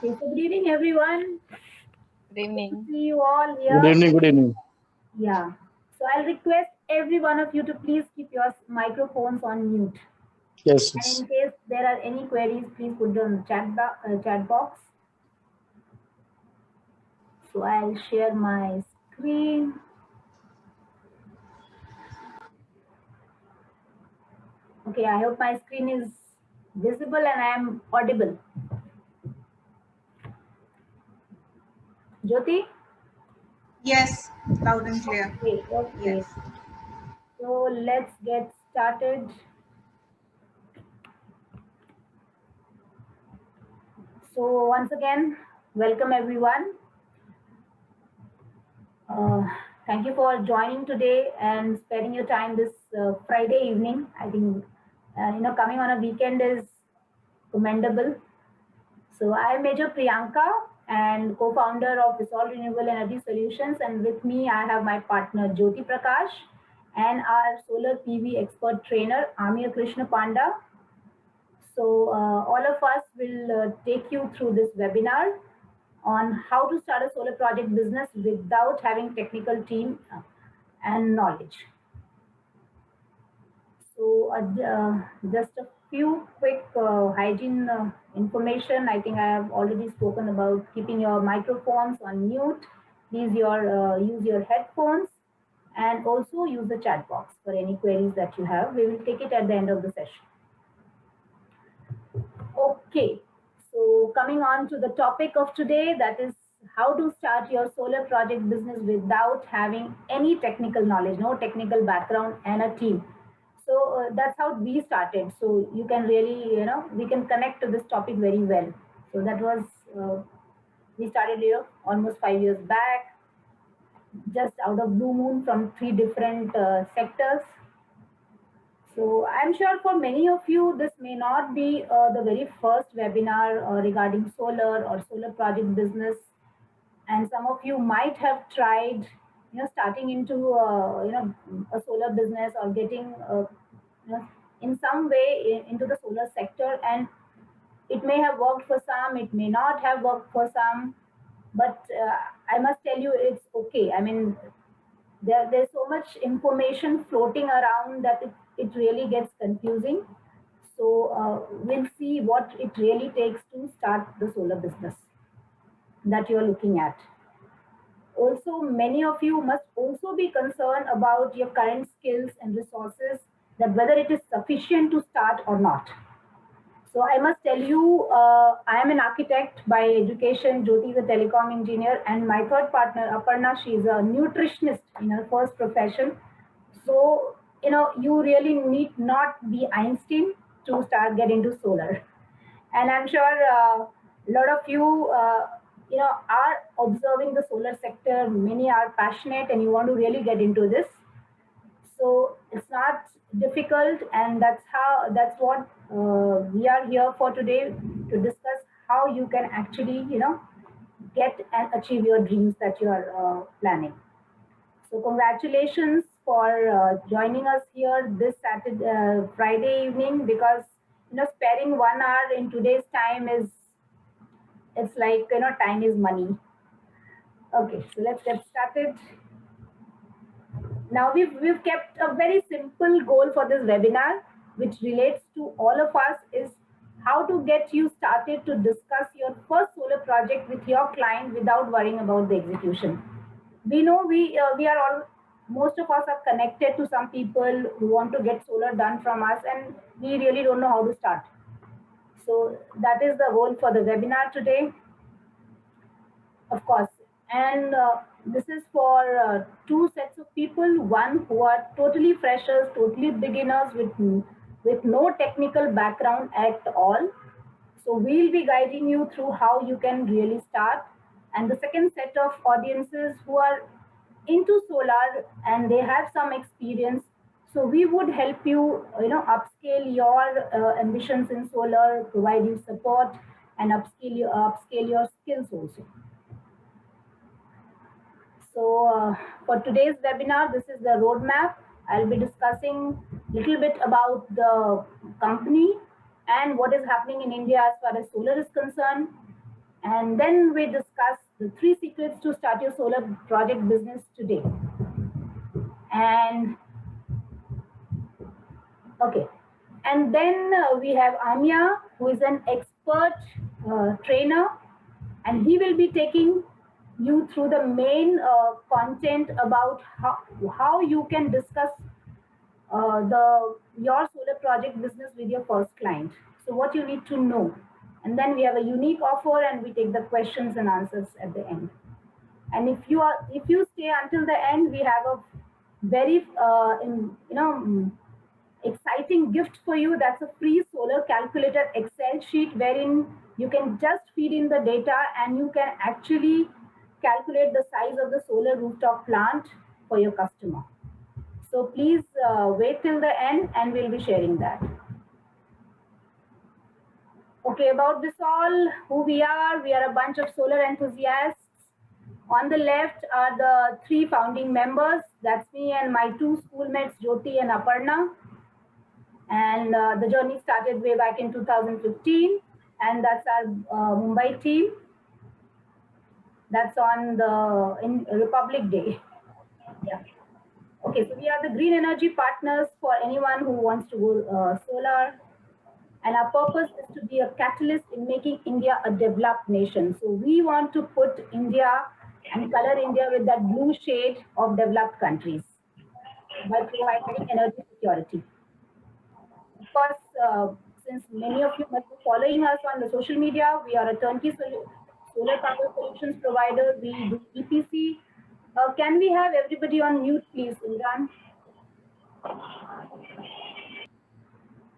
Okay, so good evening, everyone. Good Good to evening. see you all Good here. evening, good evening. Yeah. So I'll request every one of you to please keep your microphones on mute. Yes, And yes. in case there are any queries, please put them in the chat box. So I'll share my screen. Okay, I hope my screen is visible and I am audible. Jyoti? Yes, loud and clear. Okay, okay. Yes. So let's get started. So once again, welcome everyone. Uh, Thank you for joining today and spending your time this Friday evening. I think coming on a weekend is commendable. So I am Major Priyanka and co-founder of Visol Renewable Energy Solutions, and with me I have my partner Jyoti Prakash and our solar PV expert trainer Amir Krishna Panda. So all of us will take you through this webinar on how to start a solar project business without having technical team and knowledge. So just a few quick hygiene information. I think I have already spoken about keeping your microphones on mute. Please use your headphones and also use the chat box for any queries that you have. We will take it at the end of the session. Okay, so coming on to the topic of today, that is how to start your solar project business without having any technical knowledge, no technical background, and a team. So that's how we started. So you can really, we can connect to this topic very well. So that was, we started here almost 5 years back, just out of blue moon from three different sectors. So I'm sure for many of you, this may not be the very first webinar regarding solar or solar project business. And some of you might have tried, starting into, a solar business or getting, in some way into the solar sector. And it may have worked for some, it may not have worked for some. But I must tell you, it's okay. I mean, there's so much information floating around that it really gets confusing. So we'll see what it really takes to start the solar business that you're looking at. Also, many of you must also be concerned about your current skills and resources, that whether it is sufficient to start or not. So I must tell you, I am an architect by education. Jyoti is a telecom engineer, and my third partner, Aparna, she is a nutritionist in her first profession. So you really need not be Einstein to start get into solar. And I'm sure a lot of you, are observing the solar sector. Many are passionate, and you want to really get into this. So it's not difficult, and that's what we are here for today, to discuss how you can actually get and achieve your dreams that you are planning. So congratulations for joining us here this Saturday, Friday evening, because sparing 1 hour in today's time is, it's like time is money. Okay, so let's get started. Now we've kept a very simple goal for this webinar, which relates to all of us, is how to get you started to discuss your first solar project with your client without worrying about the execution. We know we are all, most of us are connected to some people who want to get solar done from us, and we really don't know how to start. So that is the goal for the webinar today, of course. And this is for two sets of people. One who are totally freshers, totally beginners with no technical background at all. So we'll be guiding you through how you can really start. And the second set of audiences who are into solar and they have some experience. So we would help you, upscale your ambitions in solar, provide you support, and upscale your skills also. So for today's webinar, this is the roadmap. I'll be discussing a little bit about the company and what is happening in India as far as solar is concerned. And then we discuss the 3 secrets to start your solar project business today. And okay. And then we have Amia, who is an expert trainer, and he will be taking you through the main content about how you can discuss your solar project business with your first client. So what you need to know. And then we have a unique offer, and we take the questions and answers at the end. And if you stay until the end, we have a very exciting gift for you. That's a free solar calculator Excel sheet wherein you can just feed in the data and you can actually calculate the size of the solar rooftop plant for your customer. So please wait till the end and we'll be sharing that. Okay, about this all, who we are a bunch of solar enthusiasts. On the left are the 3 founding members. That's me and my 2 schoolmates, Jyoti and Aparna. And the journey started way back in 2015. And that's our Mumbai team. That's on the Republic Day. Yeah. Okay, so we are the green energy partners for anyone who wants to go solar. And our purpose is to be a catalyst in making India a developed nation. So we want to put India and color India with that blue shade of developed countries by providing energy security. Of course, since many of you must be following us on the social media, we are a turnkey solar power solutions provider. We do EPC. Can we have everybody on mute, please, Imran?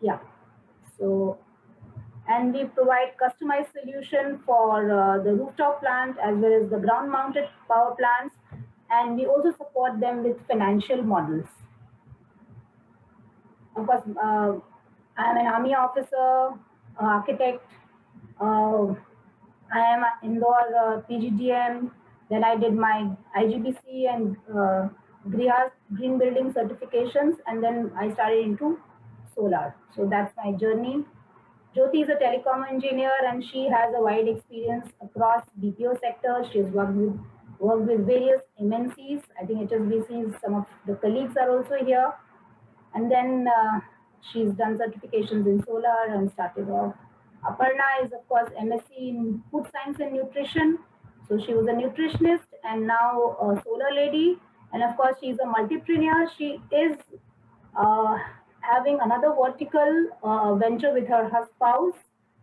Yeah. So, and we provide customized solution for the rooftop plant as well as the ground mounted power plants. And we also support them with financial models. Of course, I am an army officer, architect. I am an Indore PGDM. Then I did my IGBC and green building certifications. And then I started into solar. So that's my journey. Jyoti is a telecom engineer and she has a wide experience across BPO sector. She has worked with various MNCs. I think HSBCs, some of the colleagues are also here. And then she's done certifications in solar and started off. Aparna is, of course, MSc in food science and nutrition. So she was a nutritionist and now a solar lady. And of course, she's a multipreneur. She is having another vertical venture with her spouse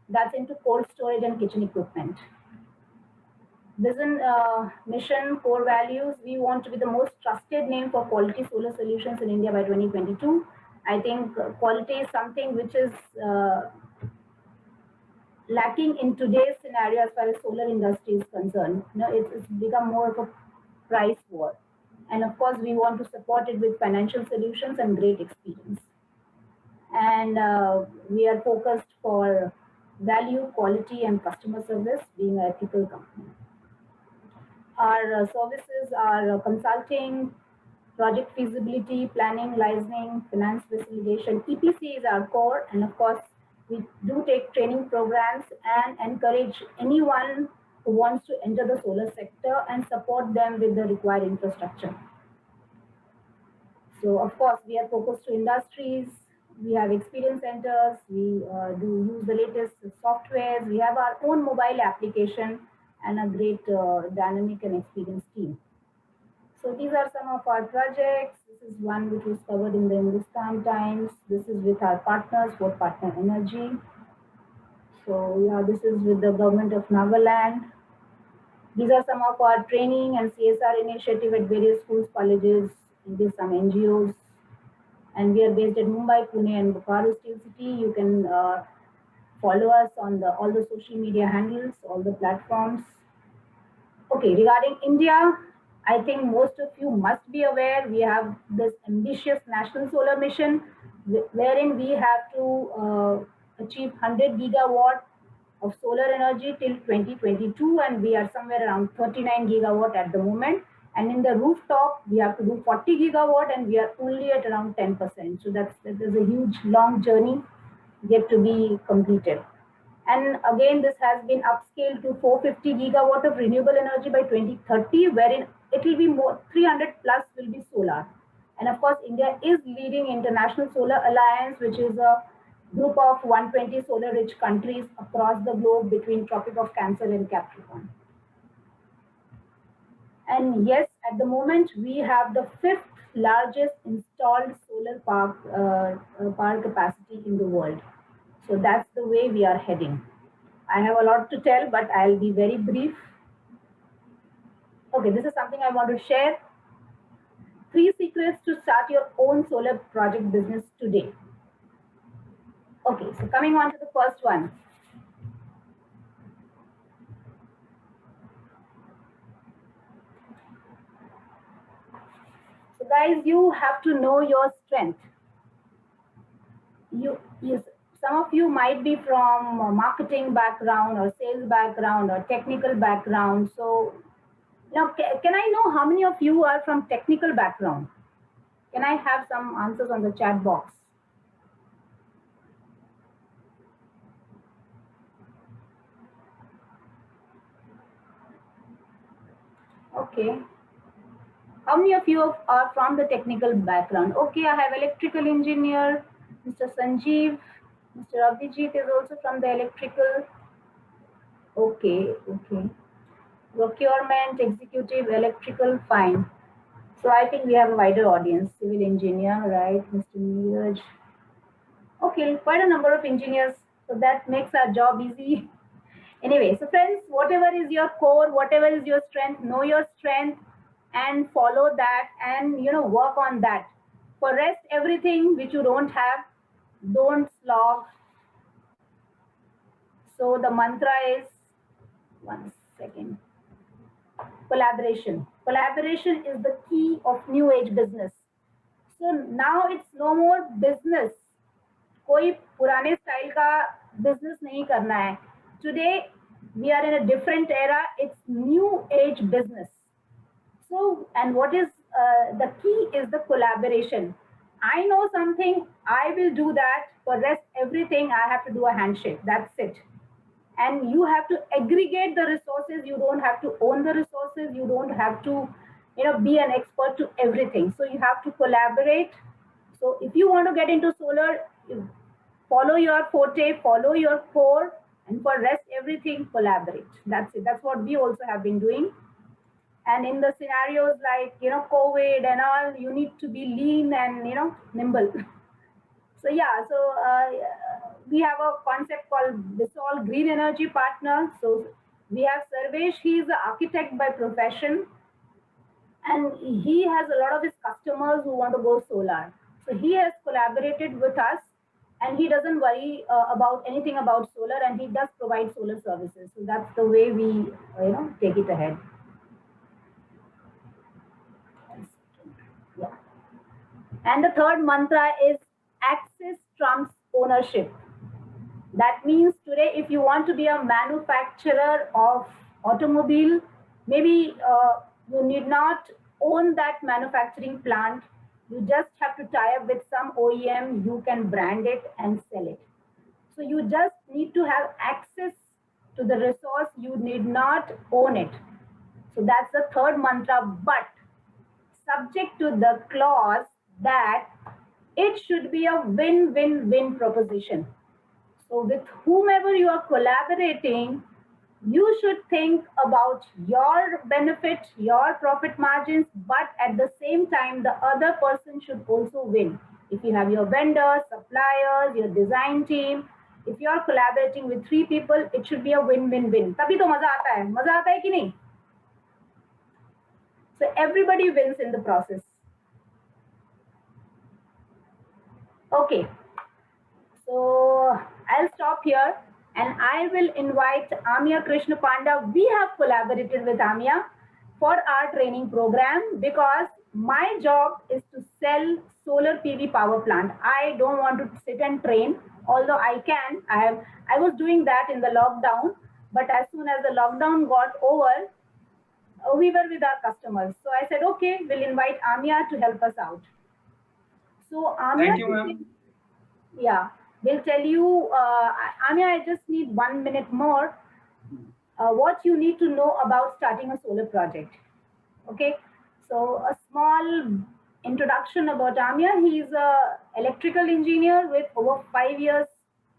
that's into cold storage and kitchen equipment. Vision, mission, core values. We want to be the most trusted name for quality solar solutions in India by 2022. I think quality is something which is lacking in today's scenario as far as solar industry is concerned. You know, it's become more of a price war. And of course, we want to support it with financial solutions and great experience. And we are focused for value, quality, and customer service, being an ethical company. Our services are consulting, project feasibility, planning, licensing, finance facilitation. EPC is our core, and of course, we do take training programs and encourage anyone who wants to enter the solar sector and support them with the required infrastructure. So, of course, we are focused to industries. We have experience centers. We do use the latest softwares. We have our own mobile application and a great dynamic and experienced team. So these are some of our projects. This is one which was covered in the Hindustan Times. This is with our partners, Fort Partner Energy. So yeah, this is with the government of Nagaland. These are some of our training and CSR initiative at various schools, colleges, and some NGOs. And we are based at Mumbai, Pune, and Bokaro Steel City. You can follow us on all the social media handles, all the platforms. Okay, regarding India, I think most of you must be aware we have this ambitious national solar mission wherein we have to achieve 100 gigawatt of solar energy till 2022, and we are somewhere around 39 gigawatt at the moment. And in the rooftop, we have to do 40 gigawatt and we are only at around 10%. So that is a huge, long journey yet to be completed. And again, this has been upscaled to 450 gigawatt of renewable energy by 2030, wherein it will be more 300 plus will be solar. And of course, India is leading International Solar Alliance, which is a group of 120 solar-rich countries across the globe between Tropic of Cancer and Capricorn. And yes, at the moment, we have the fifth largest installed solar park power capacity in the world. So that's the way we are heading. I have a lot to tell, but I'll be very brief. Okay, this is something I want to share. 3 secrets to start your own solar project business today. Okay, so coming on to the first one. So guys, you have to know your strength. Some of you might be from a marketing background or sales background or technical background. So now, can I know how many of you are from technical background? Can I have some answers on the chat box? Okay. How many of you are from the technical background? Okay, I have electrical engineer, Mr. Sanjeev, Mr. Abhijit is also from the electrical. Okay, okay. Procurement, executive, electrical, fine. So I think we have a wider audience. Civil engineer, right, Mr. Neeraj. Okay, quite a number of engineers. So that makes our job easy. Anyway, so friends, whatever is your core, whatever is your strength, know your strength and follow that and work on that. For rest, everything which you don't have, don't slog. So the mantra is, one second, collaboration. Collaboration is the key of new age business. So now it's no more business. कोई पुराने style का business नहीं करना है. Today we are in a different era. It's new age business. So, and what is the key is the collaboration. I know something, I will do that. For rest, everything I have to do a handshake. That's it. And you have to aggregate the resources. You don't have to own the resources. You don't have to, be an expert to everything. So you have to collaborate. So if you want to get into solar, follow your forte, follow your core, and for rest everything, collaborate. That's it. That's what we also have been doing. And in the scenarios like COVID and all, you need to be lean and nimble. So yeah, so we have a concept called Visol Green Energy Partner. So we have Sarvesh. He is an architect by profession, and he has a lot of his customers who want to go solar. So he has collaborated with us, and he doesn't worry about anything about solar, and he does provide solar services. So that's the way we take it ahead. Yeah. And the third mantra is access trumps ownership. That means today, if you want to be a manufacturer of automobile, maybe you need not own that manufacturing plant. You just have to tie up with some OEM. You can brand it and sell it. So you just need to have access to the resource. You need not own it. So that's the third mantra, but subject to the clause that it should be a win-win-win proposition. So with whomever you are collaborating, you should think about your benefit, your profit margins, but at the same time, the other person should also win. If you have your vendors, suppliers, your design team, if you are collaborating with 3 people, it should be a win-win-win. तभी तो मजा आता है कि नहीं? So everybody wins in the process. Okay. So I'll stop here and I will invite Amia Krishna Panda. We have collaborated with Amia for our training program because my job is to sell solar PV power plant. I don't want to sit and train, although I can. I was doing that in the lockdown, but as soon as the lockdown got over, we were with our customers. So I said, okay, we'll invite Amia to help us out. So Amia, thank you, ma'am. Yeah. will tell you, Amya, I just need 1 minute more, what you need to know about starting a solar project. Okay, so a small introduction about Amya. He is a electrical engineer with over 5 years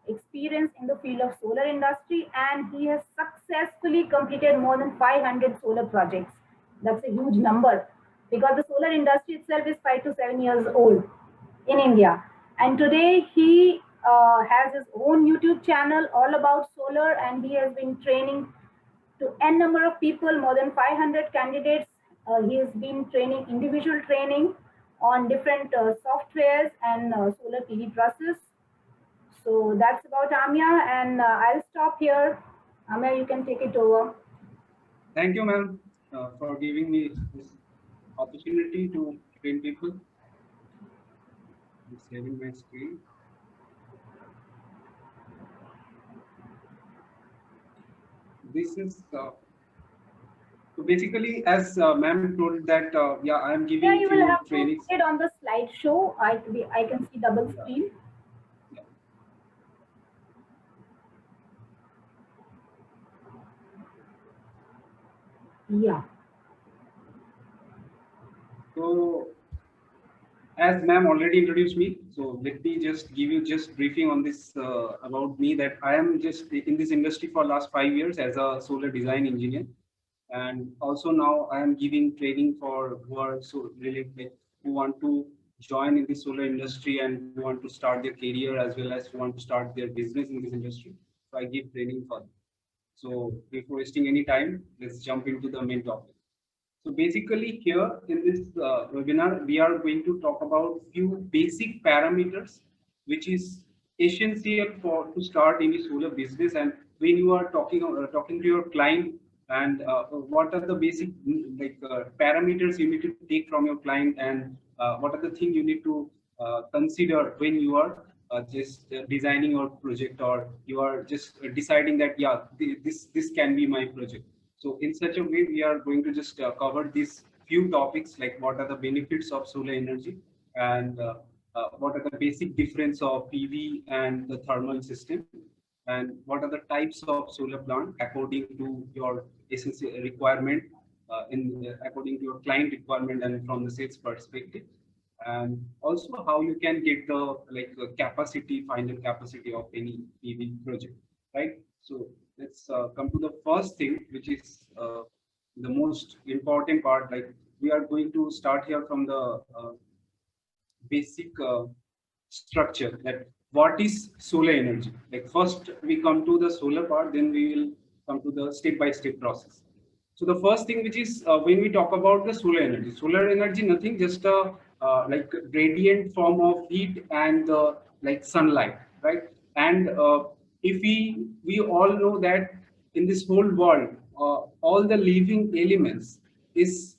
experience in the field of solar industry, and he has successfully completed more than 500 solar projects. That's a huge number because the solar industry itself is 5 to 7 years old in India. And today he has his own YouTube channel all about solar, and he has been training to n number of people, more than 500 candidates. He has been training individual training on different softwares and solar PV process. So that's about Amya, and I'll stop here. Amya, you can take it over. Thank you, ma'am, for giving me this opportunity to train people. I'm sharing my screen. This is so basically, as ma'am told that, yeah, I am giving Yeah, you will few have to trainings. put it on the slideshow. I can see double screen. Yeah. So, as ma'am already introduced me, so let me just give you just briefing on this about me, that I am just in this industry for last 5 years as a solar design engineer, and also now I am giving training for who are so related, who want to join in the solar industry and who want to start their career as well as who want to start their business in this industry. So I give training for them. So before wasting any time, let's jump into the main topic. So basically here in this webinar, we are going to talk about few basic parameters, which is essential for to start any solar business. And when you are talking to your client, and what are the basic parameters you need to take from your client, and what are the things you need to consider when you are just designing your project, or you are just deciding that, yeah, this can be my project. So in such a way, we are going to just cover these few topics, like what are the benefits of solar energy, and what are the basic difference of PV and the thermal system, and what are the types of solar plant according to your essential requirement, according to your client requirement and from the sales perspective, and also how you can get the final capacity of any PV project, right? So let's come to the first thing, which is the most important part. Like, we are going to start here from the basic structure, that what is solar energy. Like, first we come to the solar part, then we will come to the step by step process. So the first thing, which is when we talk about the solar energy, nothing, just a like radiant form of heat and like sunlight, right? And if we all know that in this whole world, all the living elements is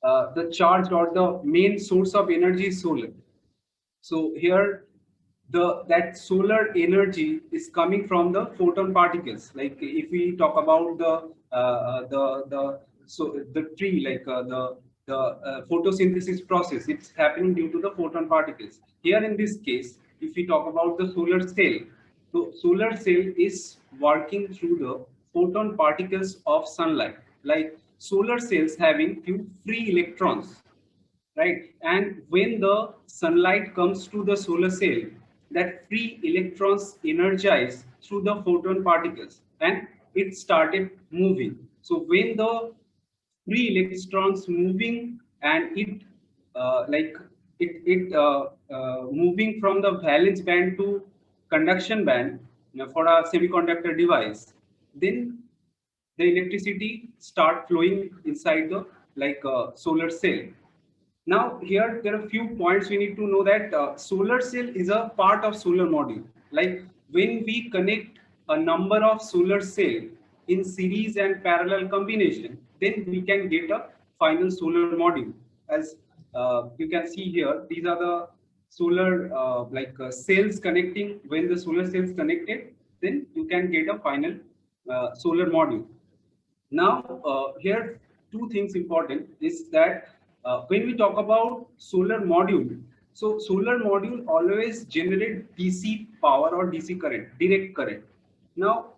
the charge, or the main source of energy is solar. So here, the that solar energy is coming from the photon particles. Like, if we talk about the tree, like the photosynthesis process, it's happening due to the photon particles. Here in this case, if we talk about the solar cell, so solar cell is working through the photon particles of sunlight. Like, solar cells having few free electrons, right? And when the sunlight comes to the solar cell, that free electrons energize through the photon particles, and it started moving. So when the free electrons moving, and it like moving from the valence band to conduction band, for a semiconductor device, then the electricity start flowing inside the solar cell. Now, here there are a few points we need to know, that solar cell is a part of solar module. Like, when we connect a number of solar cell in series and parallel combination, then we can get a final solar module. As you can see here, these are the solar cells connecting. When the solar cells connected, then you can get a final solar module. Now, here two things important is that when we talk about solar module, So solar module always generate DC power or DC current, direct current. Now,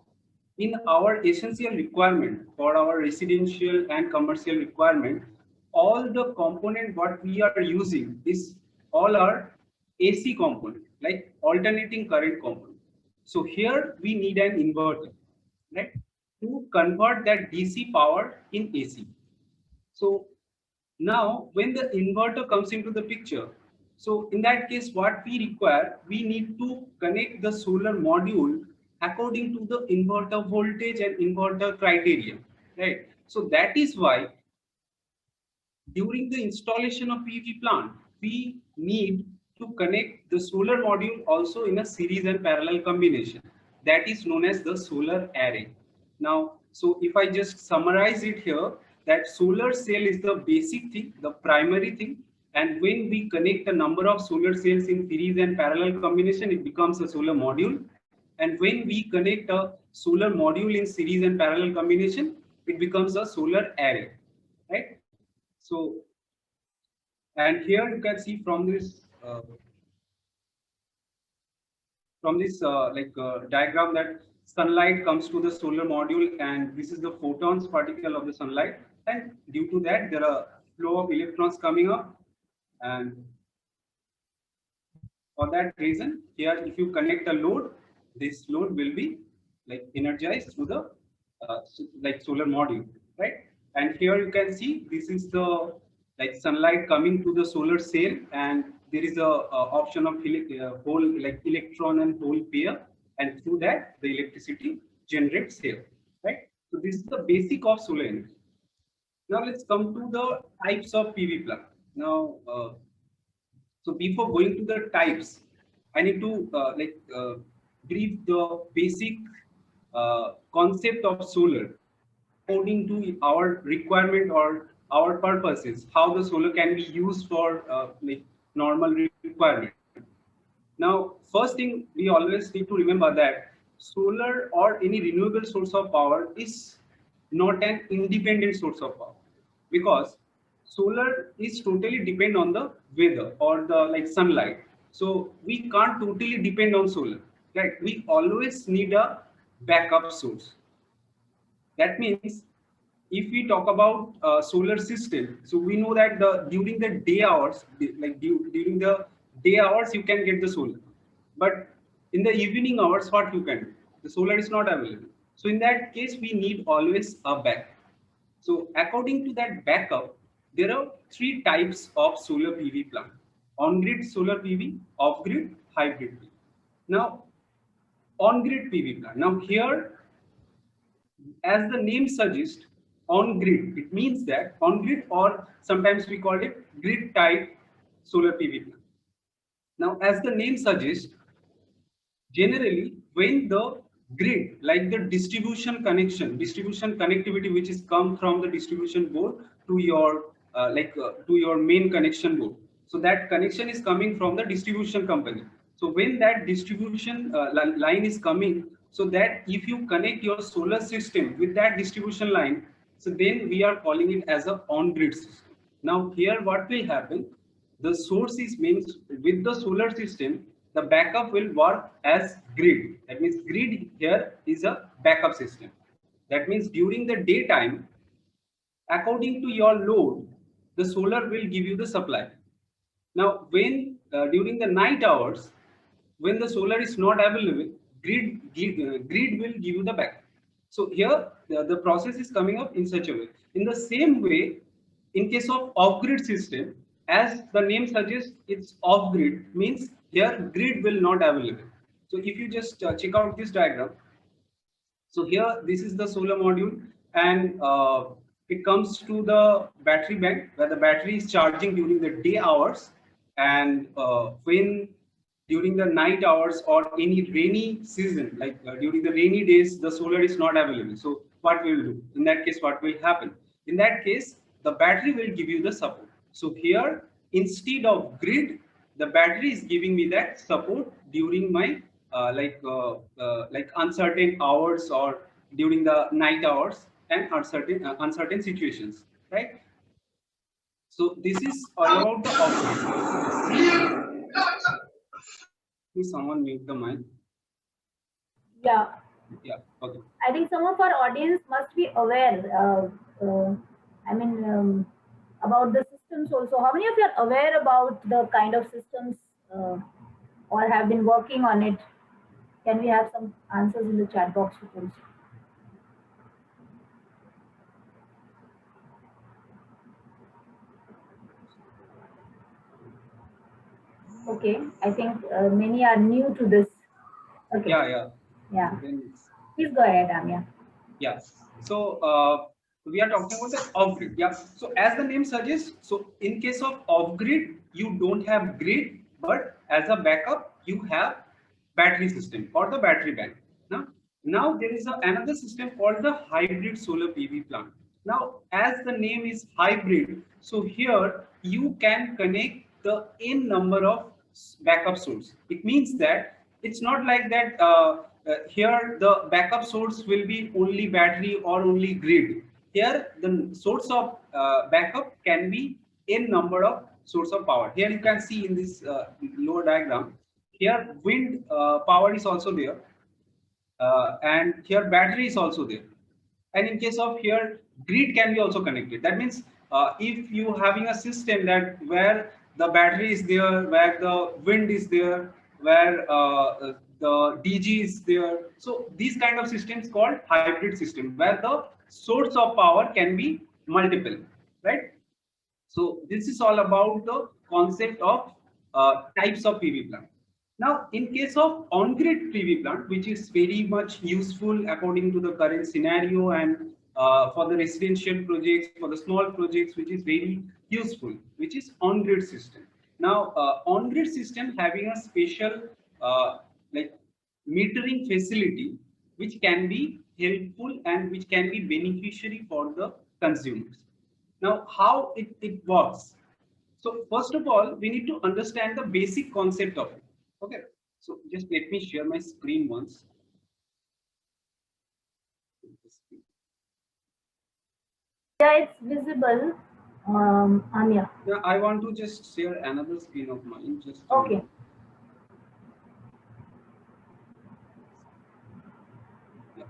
in our essential requirement for our residential and commercial requirement, all the component what we are using is all are AC component, like alternating current component. So here we need an inverter, right, to convert that DC power in AC. So now when the inverter comes into the picture, so in that case, what we require, we need to connect the solar module according to the inverter voltage and inverter criteria, right? So that is why during the installation of PV plant, we need to connect the solar module also in a series and parallel combination. That is known as the solar array. Now, so if I just summarize it here, that solar cell is the basic thing, the primary thing. And when we connect a number of solar cells in series and parallel combination, it becomes a solar module. And when we connect a solar module in series and parallel combination, it becomes a solar array, right? So, and here you can see from this diagram that sunlight comes to the solar module, and this is the photons particle of the sunlight, and due to that there are flow of electrons coming up, and for that reason here if you connect a load, this load will be like energized through the like solar module, right? And here you can see this is the like sunlight coming to the solar cell, and there is a option of hole like electron and hole pair, and through that the electricity generates here, right? So this is the basic of solar energy. Now let's come to the types of PV plant. Now so before going to the types, I need to brief the basic concept of solar according to our requirement or our purposes, how the solar can be used for like normal requirement. Now, first thing we always need to remember that solar or any renewable source of power is not an independent source of power, because solar is totally depend on the weather or the like sunlight. So we can't totally depend on solar, right? We always need a backup source. That means if we talk about solar system, so we know that during the day hours, during the day hours, you can get the solar, but in the evening hours, what you can do? The solar is not available. So in that case, we need always a backup. So according to that backup, there are three types of solar PV plant: on-grid solar PV, off-grid, hybrid PV. Now, on-grid PV plant. Now here, as the name suggests, on grid, it means that on grid, or sometimes we call it grid type solar PV plant. Now, as the name suggests, generally when the grid, like the distribution connectivity, which is come from the distribution board to your to your main connection board. So that connection is coming from the distribution company. So when that distribution line is coming, so that if you connect your solar system with that distribution line, so then we are calling it as a on-grid system. Now here what will happen, the source is means with the solar system, the backup will work as grid. That means grid here is a backup system. That means during the daytime, according to your load, the solar will give you the supply. Now when during the night hours, when the solar is not available, grid will give you the backup. So here the process is coming up in such a way. In the same way, in case of off-grid system, as the name suggests, it's off-grid, means here grid will not available. So if you just check out this diagram, so here this is the solar module, and it comes to the battery bank where the battery is charging during the day hours, and when during the night hours or any rainy season, like during the rainy days, the solar is not available. So what we will do? In that case, what will happen? In that case, the battery will give you the support. So here, instead of grid, the battery is giving me that support during my uncertain hours or during the night hours and uncertain situations, right? So this is all about the off-grid. Please someone mute the mic. Yeah, Yeah, okay. I think some of our audience must be aware. I mean, about the systems also. How many of you are aware about the kind of systems or have been working on it? Can we have some answers in the chat box, please? Okay, I think many are new to this. Okay. Yeah. Yeah. Then, Please go ahead, Amya. yeah. So we are talking about the off-grid. Yeah. So as the name suggests, so in case of off-grid, you don't have grid, but as a backup, you have battery system or the battery bank. Now there is another system called the hybrid solar PV plant. Now, as the name is hybrid, so here you can connect the n number of backup source. It means that it's not like that here the backup source will be only battery or only grid. Here the source of backup can be n number of source of power. Here you can see in this lower diagram, here wind power is also there, and here battery is also there. And in case of here, grid can be also connected. That means if you having a system that where the battery is there, where the wind is there, where the DG is there, so these kind of systems called hybrid system, where the source of power can be multiple, right? So this is all about the concept of types of PV plant. Now, in case of on-grid PV plant, which is very much useful according to the current scenario and for the residential projects, for the small projects, which is very useful, which is on-grid system. Now, on-grid system having a special like metering facility, which can be helpful and which can be beneficiary for the consumers. Now, how it works? So first of all, we need to understand the basic concept of it. Okay. So just let me share my screen once. Yeah, it's visible, Amya. Yeah, I want to just share another screen of mine. Just Okay. Yeah.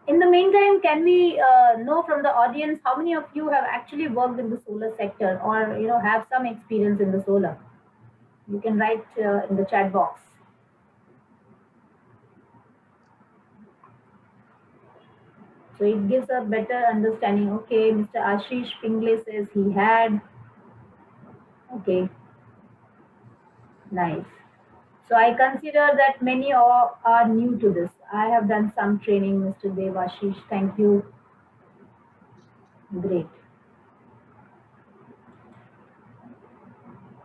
In the meantime, can we know from the audience how many of you have actually worked in the solar sector or have some experience in the solar? You can write in the chat box. So it gives a better understanding. Okay, Mr. Ashish Pingle says he had. Okay, nice. So I consider that many are new to this. I have done some training, Mr. Dev Ashish. Thank you. Great.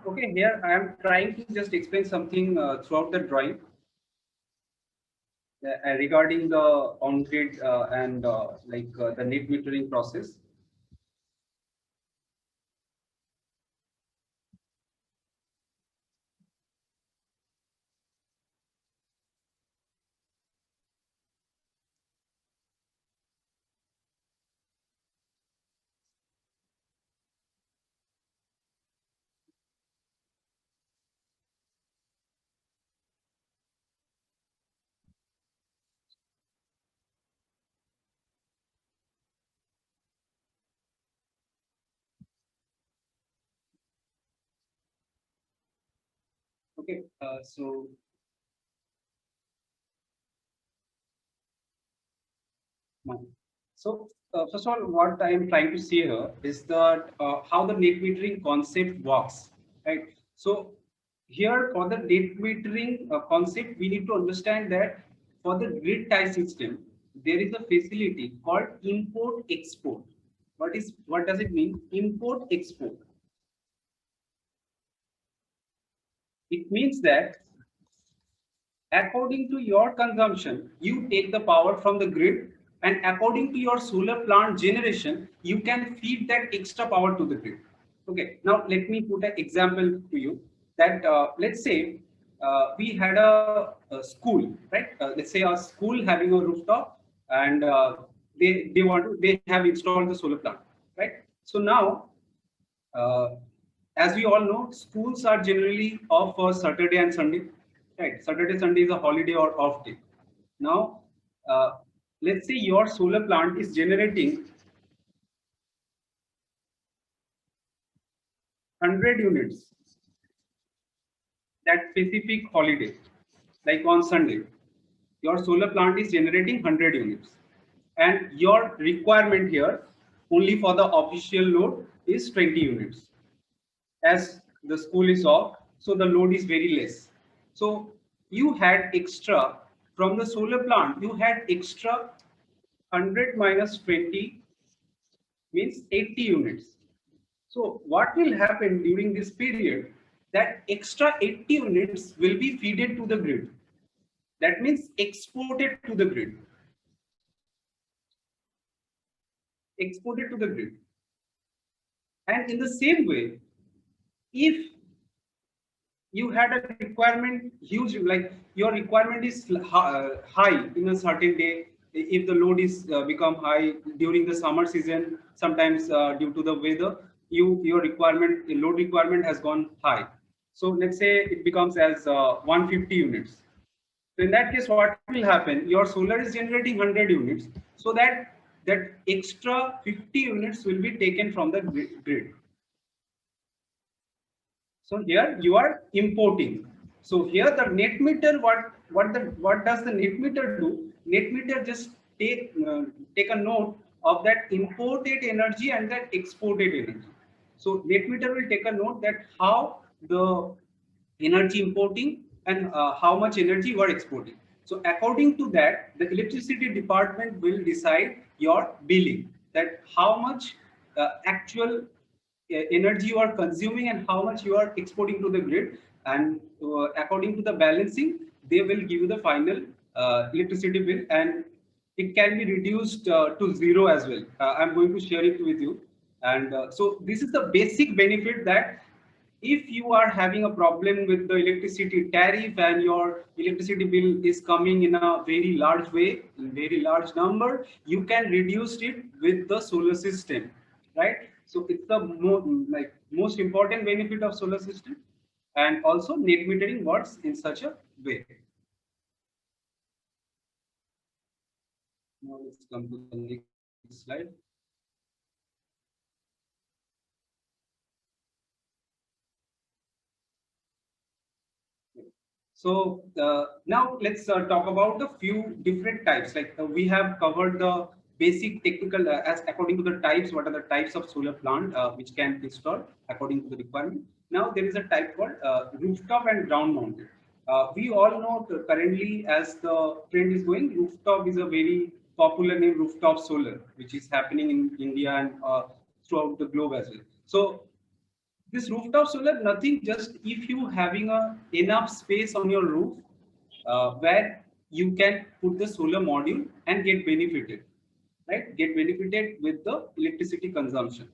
Okay, here I am trying to just explain something throughout the drawing regarding the on-grid and the net metering process. Okay, first of all, what I am trying to say here is that how the net metering concept works, right? So here for the net metering concept, we need to understand that for the grid tie system, there is a facility called import export. What does it mean? Import export. It means that according to your consumption, you take the power from the grid, and according to your solar plant generation, you can feed that extra power to the grid. Okay, now let me put an example to you that let's say we had a school, right? Let's say a school having a rooftop, and they have installed the solar plant, right? So now, uh, as we all know, schools are generally off for Saturday and Sunday, right? Saturday, Sunday is a holiday or off day. Now, uh, let's say your solar plant is generating 100 units that specific holiday, like on Sunday. Your solar plant is generating 100 units, and your requirement here only for the official load is 20 units. As the school is off, so the load is very less. So you had extra from the solar plant, you had extra 100 minus 20 means 80 units. So what will happen during this period, that extra 80 units will be fed to the grid. That means exported to the grid. Exported to the grid. And in the same way, if you had a requirement huge, like your requirement is high in a certain day, if the load is become high during the summer season, sometimes due to the weather, your load requirement has gone high. So let's say it becomes as 150 units. So in that case, what will happen? Your solar is generating 100 units, so that extra 50 units will be taken from the grid. So here you are importing. So here the net meter, what does the net meter do? Net meter just take a note of that imported energy and that exported energy. So net meter will take a note that how the energy importing and how much energy you are exporting. So according to that, the electricity department will decide your billing, that how much actual energy you are consuming and how much you are exporting to the grid, and according to the balancing they will give you the final electricity bill, and it can be reduced to zero as well. I'm going to share it with you. And so this is the basic benefit, that if you are having a problem with the electricity tariff and your electricity bill is coming in a very large way, in very large number, you can reduce it with the solar system, right? So it's the most important benefit of solar system. And also net metering works in such a way. Now let's come to the next slide. So now let's talk about the few different types. Like we have covered the basic technical as according to the types. What are the types of solar plant which can install according to the requirement? Now there is a type called rooftop and ground mounted. We all know currently, as the trend is going, rooftop is a very popular name, rooftop solar, which is happening in India and throughout the globe as well. So this rooftop solar, nothing, just if you having a enough space on your roof where you can put the solar module and get benefited, right? Get benefited with the electricity consumption,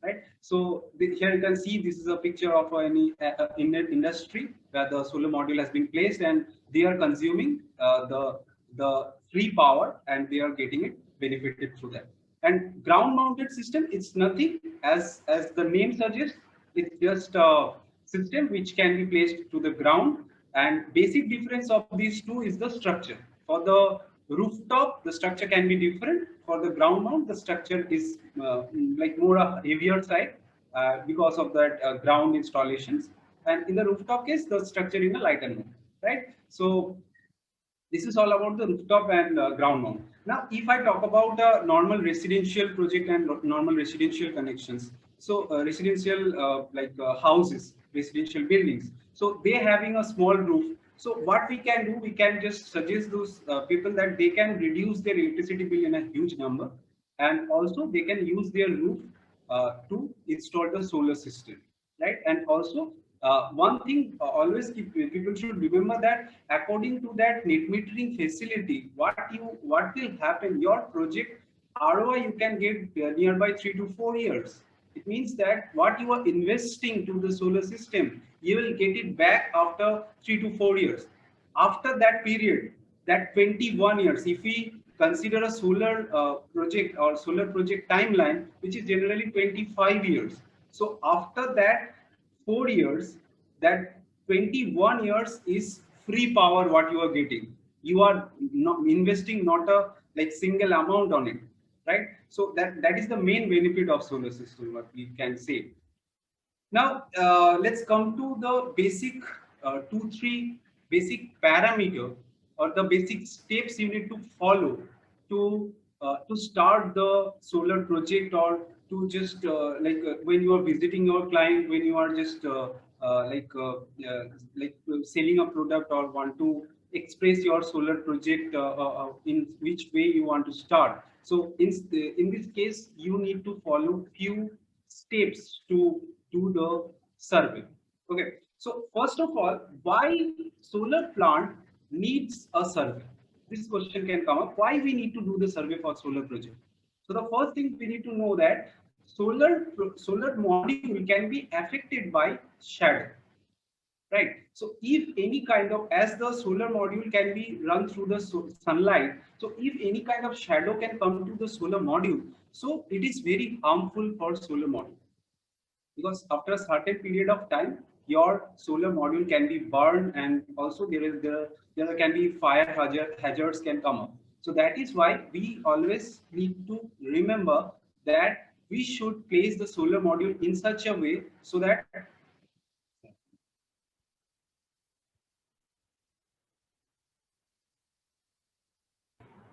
right? So here you can see this is a picture of any industry where the solar module has been placed and they are consuming the free power and they are getting it benefited through that. And ground mounted system, it's nothing, as the name suggests, it's just a system which can be placed to the ground. And basic difference of these two is the structure. For the rooftop, the structure can be different. For the ground mount, the structure is like more a heavier side because of that ground installations. And in the rooftop case, the structure is a lighter mount, right? So this is all about the rooftop and ground mount. Now, if I talk about a normal residential project and normal residential connections, so residential houses, residential buildings, so they having a small roof. So what we can do, we can just suggest those people that they can reduce their electricity bill in a huge number, and also they can use their roof to install the solar system, right? And also one thing always people should remember, that according to that net metering facility, what will happen, your project ROI you can get nearby 3 to 4 years, It means that what you are investing to the solar system, you will get it back after 3 to 4 years. After that period, that 21 years, if we consider a solar project or solar project timeline, which is generally 25 years. So after that 4 years, that 21 years is free power what you are getting. You are not investing not a like single amount on it, right? So that is the main benefit of solar system, what we can say. Now, let's come to the basic 2, 3 basic parameter or the basic steps you need to follow to start the solar project, or to just when you are visiting your client, when you are just selling a product or want to express your solar project, in which way you want to start. So in this case, you need to follow few steps to do the survey. Okay, so first of all, why solar plant needs a survey? This question can come up. Why we need to do the survey for solar project? So the first thing we need to know that solar module can be affected by shadow, right? So if any kind of, as the solar module can be run through the sunlight, so if any kind of shadow can come to the solar module, so it is very harmful for solar module, because after a certain period of time your solar module can be burned, and also there can be fire hazards can come up. So that is why we always need to remember that we should place the solar module in such a way so that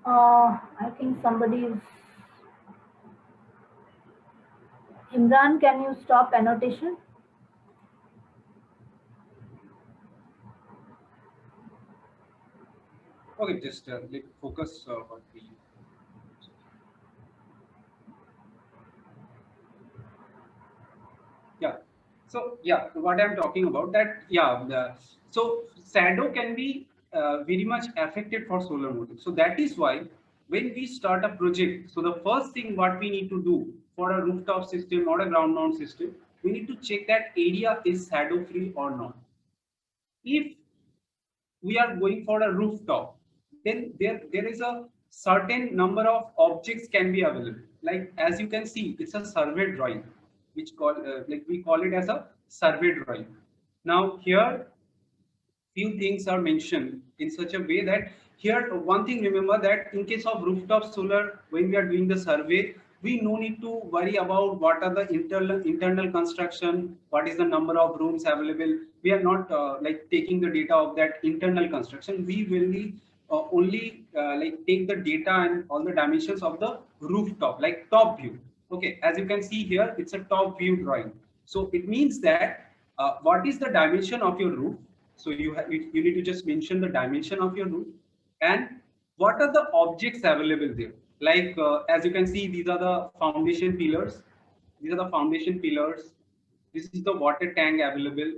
I think somebody is. Imran, can you stop annotation? okay, just focus what we. Yeah. So yeah, what I'm talking about that, yeah, so shadow can be very much affected for solar module. So that is why when we start a project, so the first thing what we need to do for a rooftop system or a ground mount system, we need to check that area is shadow free or not. If we are going for a rooftop, then there is a certain number of objects can be available. Like as you can see, it's a survey drawing, which we call it as a survey drawing. Now here, few things are mentioned in such a way that here one thing remember that in case of rooftop solar, when we are doing the survey, we no need to worry about what are the internal construction, what is the number of rooms available. We are not taking the data of that internal construction. We will be only take the data and all the dimensions of the rooftop, like top view. Okay, as you can see here, it's a top view drawing. So it means that what is the dimension of your roof. So you need to just mention the dimension of your roof, and what are the objects available there. Like as you can see, these are the foundation pillars. These are the foundation pillars. This is the water tank available,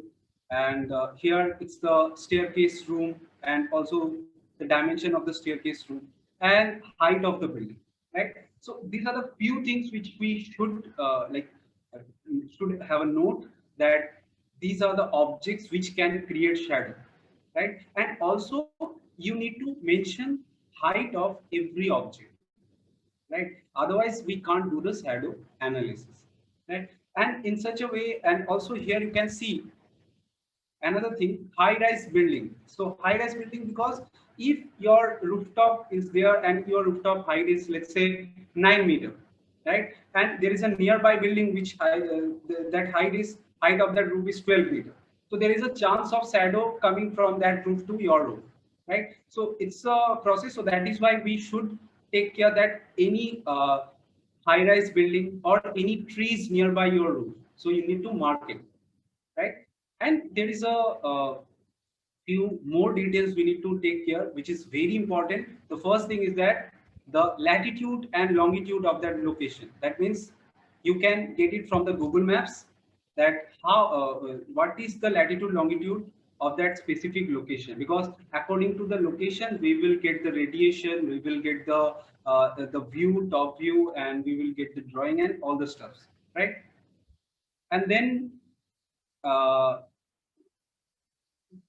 and here it's the staircase room, and also the dimension of the staircase room and height of the building. Right. So these are the few things which we should have a note that these are the objects which can create shadow, right? And also you need to mention height of every object, right? Otherwise we can't do the shadow analysis, right? And in such a way, and also here you can see another thing, high-rise building. So high-rise building, because if your rooftop is there and your rooftop height is, let's say, 9 meters, right? And there is a nearby building which that height of that roof is 12 meters. So there is a chance of shadow coming from that roof to your roof, right? So it's a process. So that is why we should take care that any high-rise building or any trees nearby your roof. So you need to mark it, right? And there is a few more details we need to take care, which is very important. The first thing is that the latitude and longitude of that location. That means you can get it from the Google Maps, that what is the latitude longitude of that specific location, because according to the location we will get the radiation, we will get the view, top view, and we will get the drawing and all the stuffs, right? And then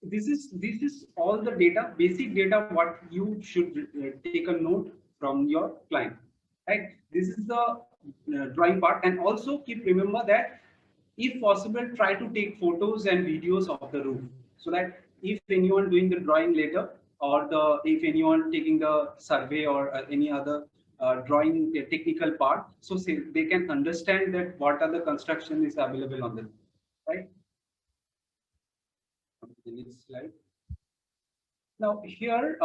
this is all the data, basic data, what you should take a note from your client, right? This is the drawing part. And also keep remember that if possible, try to take photos and videos of the roof, so that if anyone doing the drawing later, or if anyone taking the survey or any other drawing technical part, so they can understand that what are the construction is available on them, right? The next slide. Now here,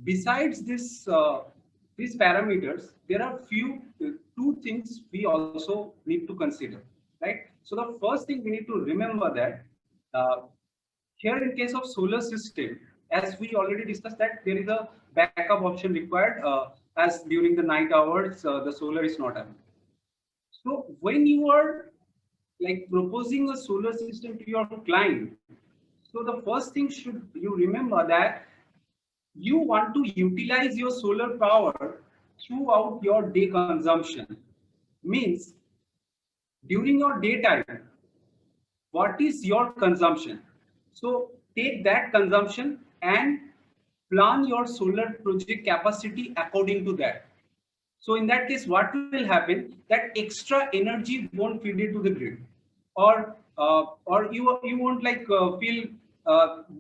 besides these parameters, there are two things we also need to consider, right? So the first thing we need to remember that here in case of solar system, as we already discussed, that there is a backup option required, as during the night hours the solar is not available. So when you are like proposing a solar system to your client, so the first thing should you remember that you want to utilize your solar power throughout your day consumption. Means during your daytime, what is your consumption? So take that consumption and plan your solar project capacity according to that. So in that case, what will happen? That extra energy won't feed into the grid, or you won't like feel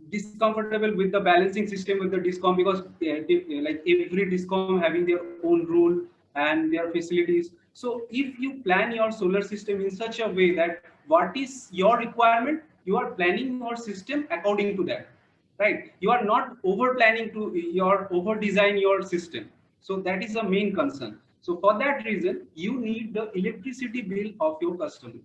discomfortable with the balancing system with the discom, because like every discom having their own rule and their facilities. So if you plan your solar system in such a way that what is your requirement, you are planning your system according to that, right? You are not over planning to over design your system. So that is the main concern. So for that reason, you need the electricity bill of your customer.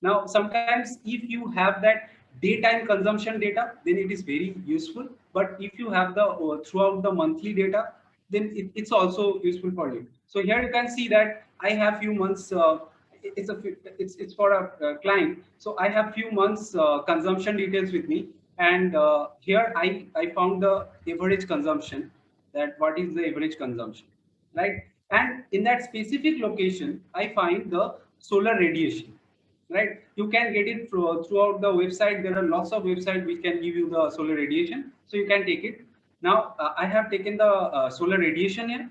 Now, sometimes if you have that daytime consumption data, then it is very useful. But if you have the throughout the monthly data, then it's also useful for you. So here you can see that I have few months. It's for a client. So I have few months consumption details with me, and here I found the average consumption. That what is the average consumption, right? And in that specific location, I find the solar radiation, right? You can get it throughout the website. There are lots of websites which can give you the solar radiation, so you can take it. Now I have taken the solar radiation here,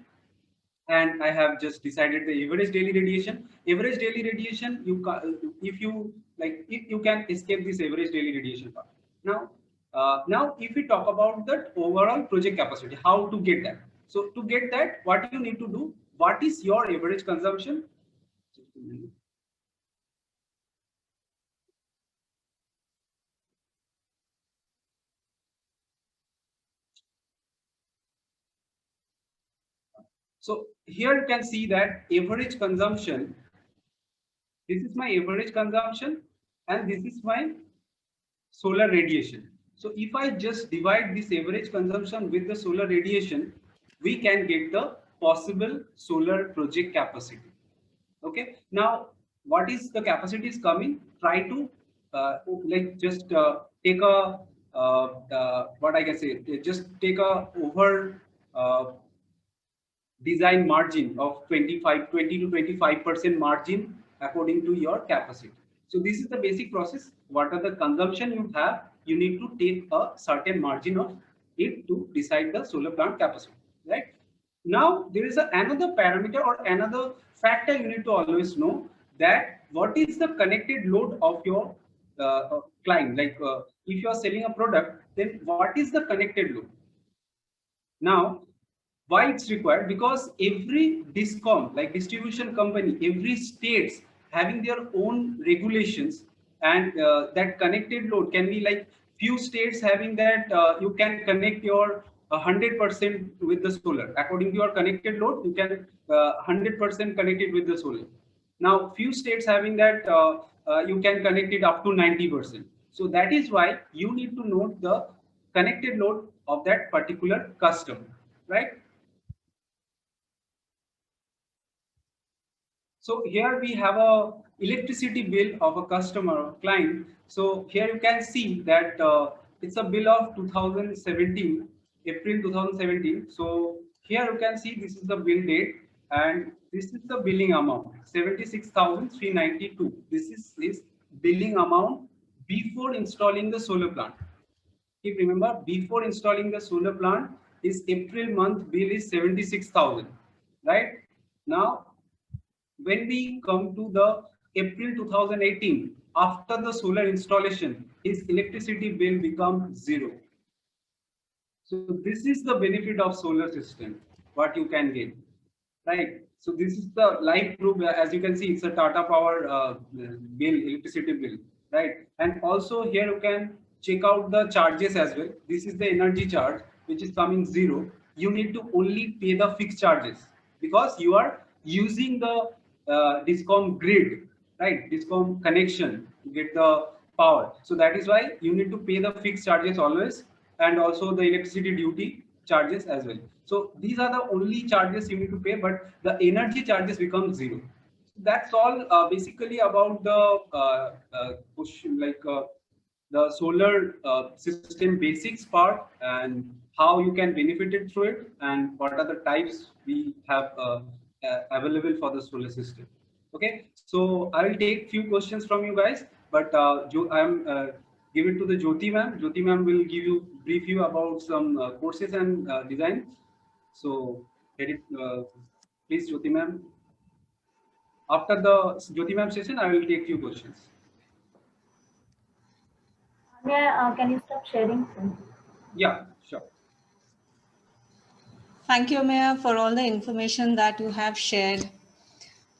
and I have just decided the average daily radiation. Average daily radiation, if you like, if you can escape this average daily radiation part. Now if we talk about the overall project capacity, how to get that? So to get that, what you need to do? What is your average consumption? So here you can see that average consumption. This is my average consumption, and this is my solar radiation. So if I just divide this average consumption with the solar radiation, we can get the possible solar project capacity. Okay. Now, what is the capacity is coming? Try to like just take a what I can say. Just take a over design margin of 20 to 25% margin according to your capacity. So this is the basic process. What are the consumption you have? You need to take a certain margin of it to decide the solar plant capacity, right? Now there is another parameter or another factor you need to always know, that what is the connected load of your client. Like if you are selling a product, then what is the connected load? Now, why it's required? Because every discom, like distribution company, every states having their own regulations, and that connected load can be like few states having that you can connect your 100% with the solar. According to your connected load, you can 100% connect it with the solar. Now, few states having that you can connect it up to 90%. So that is why you need to note the connected load of that particular customer, right? So here we have a electricity bill of a customer or client. So here you can see that it's a bill of 2017, April 2017. So here you can see this is the bill date, and this is the billing amount, 76,392. This is his billing amount before installing the solar plant. Keep remember, before installing the solar plant, his April month bill is 76,000. Right now, when we come to the April 2018, after the solar installation, his electricity bill becomes zero. So this is the benefit of solar system, what you can get, right? So this is the live proof. As you can see, it's a Tata Power bill, electricity bill, right? And also here you can check out the charges as well. This is the energy charge, which is coming zero. You need to only pay the fixed charges because you are using the Discom grid, right? Discom connection to get the power. So that is why you need to pay the fixed charges always, and also the electricity duty charges as well. So these are the only charges you need to pay, but the energy charges become zero. That's all basically about the the solar system basics part and how you can benefit it through it, and what are the types we have available for the solar system. Okay, so I will take few questions from you guys, but I am give it to the Jyoti ma'am. Jyoti ma'am will brief you about some courses and design. So, please, Jyoti ma'am. After the Jyoti ma'am session, I will take few questions. Can you stop sharing? Yeah, sure. Thank you, Mayor, for all the information that you have shared.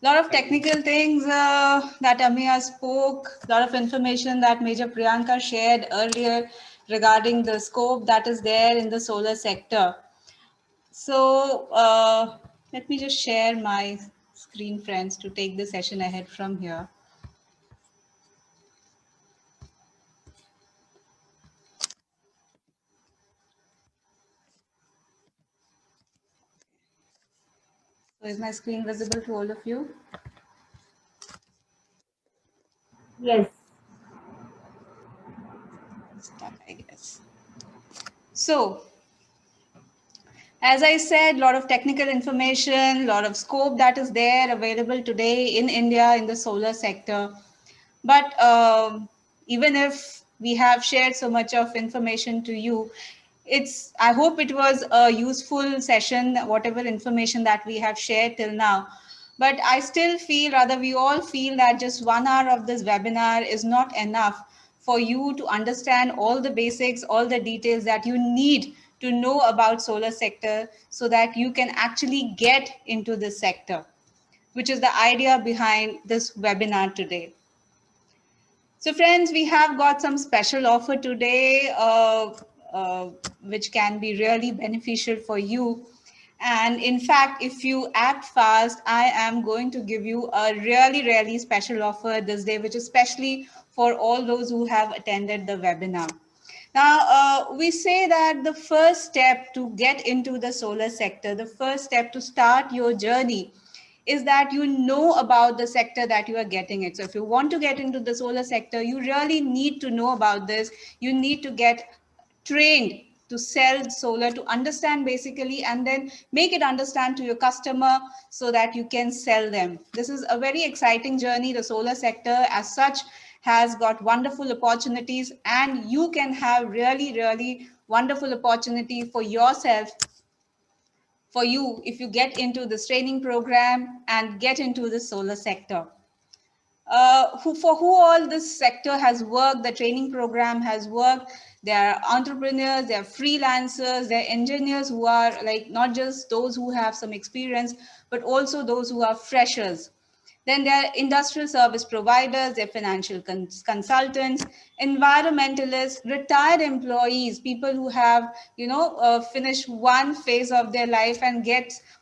A lot of technical things that Amia spoke, a lot of information that Major Priyanka shared earlier regarding the scope that is there in the solar sector. So let me just share my screen, friends, to take the session ahead from here. So is my screen visible to all of you? Yes. Stuck, I guess. So, as I said, a lot of technical information, a lot of scope that is there available today in India in the solar sector. But even if we have shared so much of information to you, I hope it was a useful session, whatever information that we have shared till now. But I still feel, rather we all feel, that just 1 hour of this webinar is not enough for you to understand all the basics, all the details that you need to know about solar sector so that you can actually get into this sector, which is the idea behind this webinar today. So friends, we have got some special offer today, which can be really beneficial for you. And in fact, if you act fast, I am going to give you a really, really special offer this day, which is especially for all those who have attended the webinar. Now, we say that the first step to get into the solar sector, the first step to start your journey, is that you know about the sector that you are getting it. So if you want to get into the solar sector, you really need to know about this. You need to get trained to sell solar, to understand basically, and then make it understand to your customer so that you can sell them. This is a very exciting journey. The solar sector as such has got wonderful opportunities, and you can have really, really wonderful opportunity for yourself, for you, if you get into this training program and get into the solar sector. For who all this sector has worked, the training program has worked. There are entrepreneurs, there are freelancers, there are engineers who are like not just those who have some experience, but also those who are freshers. Then there are industrial service providers, there are financial consultants, environmentalists, retired employees, people who have, finished one phase of their life and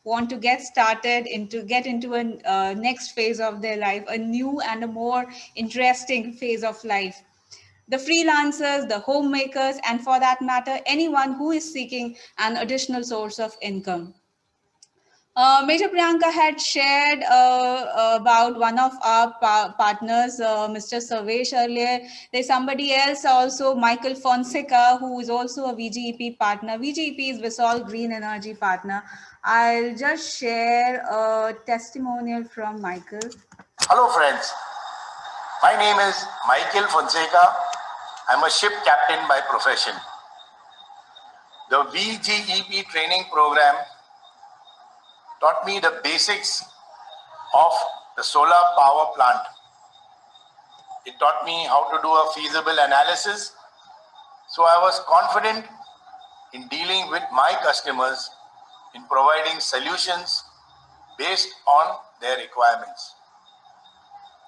want to get started get into a next phase of their life, a new and a more interesting phase of life. The freelancers, the homemakers, and for that matter, anyone who is seeking an additional source of income. Major Priyanka had shared about one of our partners, Mr. Sarvesh earlier. There's somebody else also, Michael Fonseca, who is also a VGEP partner. VGEP is Visol Green Energy partner. I'll just share a testimonial from Michael. Hello friends, my name is Michael Fonseca. I'm a ship captain by profession. The VGEP training program taught me the basics of the solar power plant. It taught me how to do a feasible analysis, so I was confident in dealing with my customers in providing solutions based on their requirements.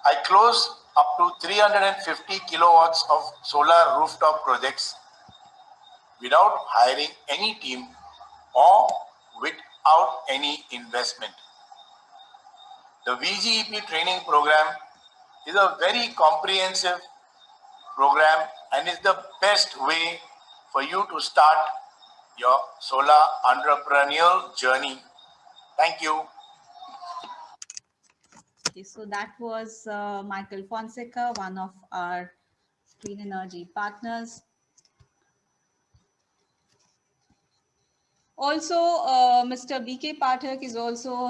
I closed up to 350 kilowatts of solar rooftop projects without hiring any team or without any investment. The VGEP training program is a very comprehensive program and is the best way for you to start your solar entrepreneurial journey. Thank you. Okay, so that was Michael Fonseca, one of our Green Energy partners. Also, Mr. BK Pathak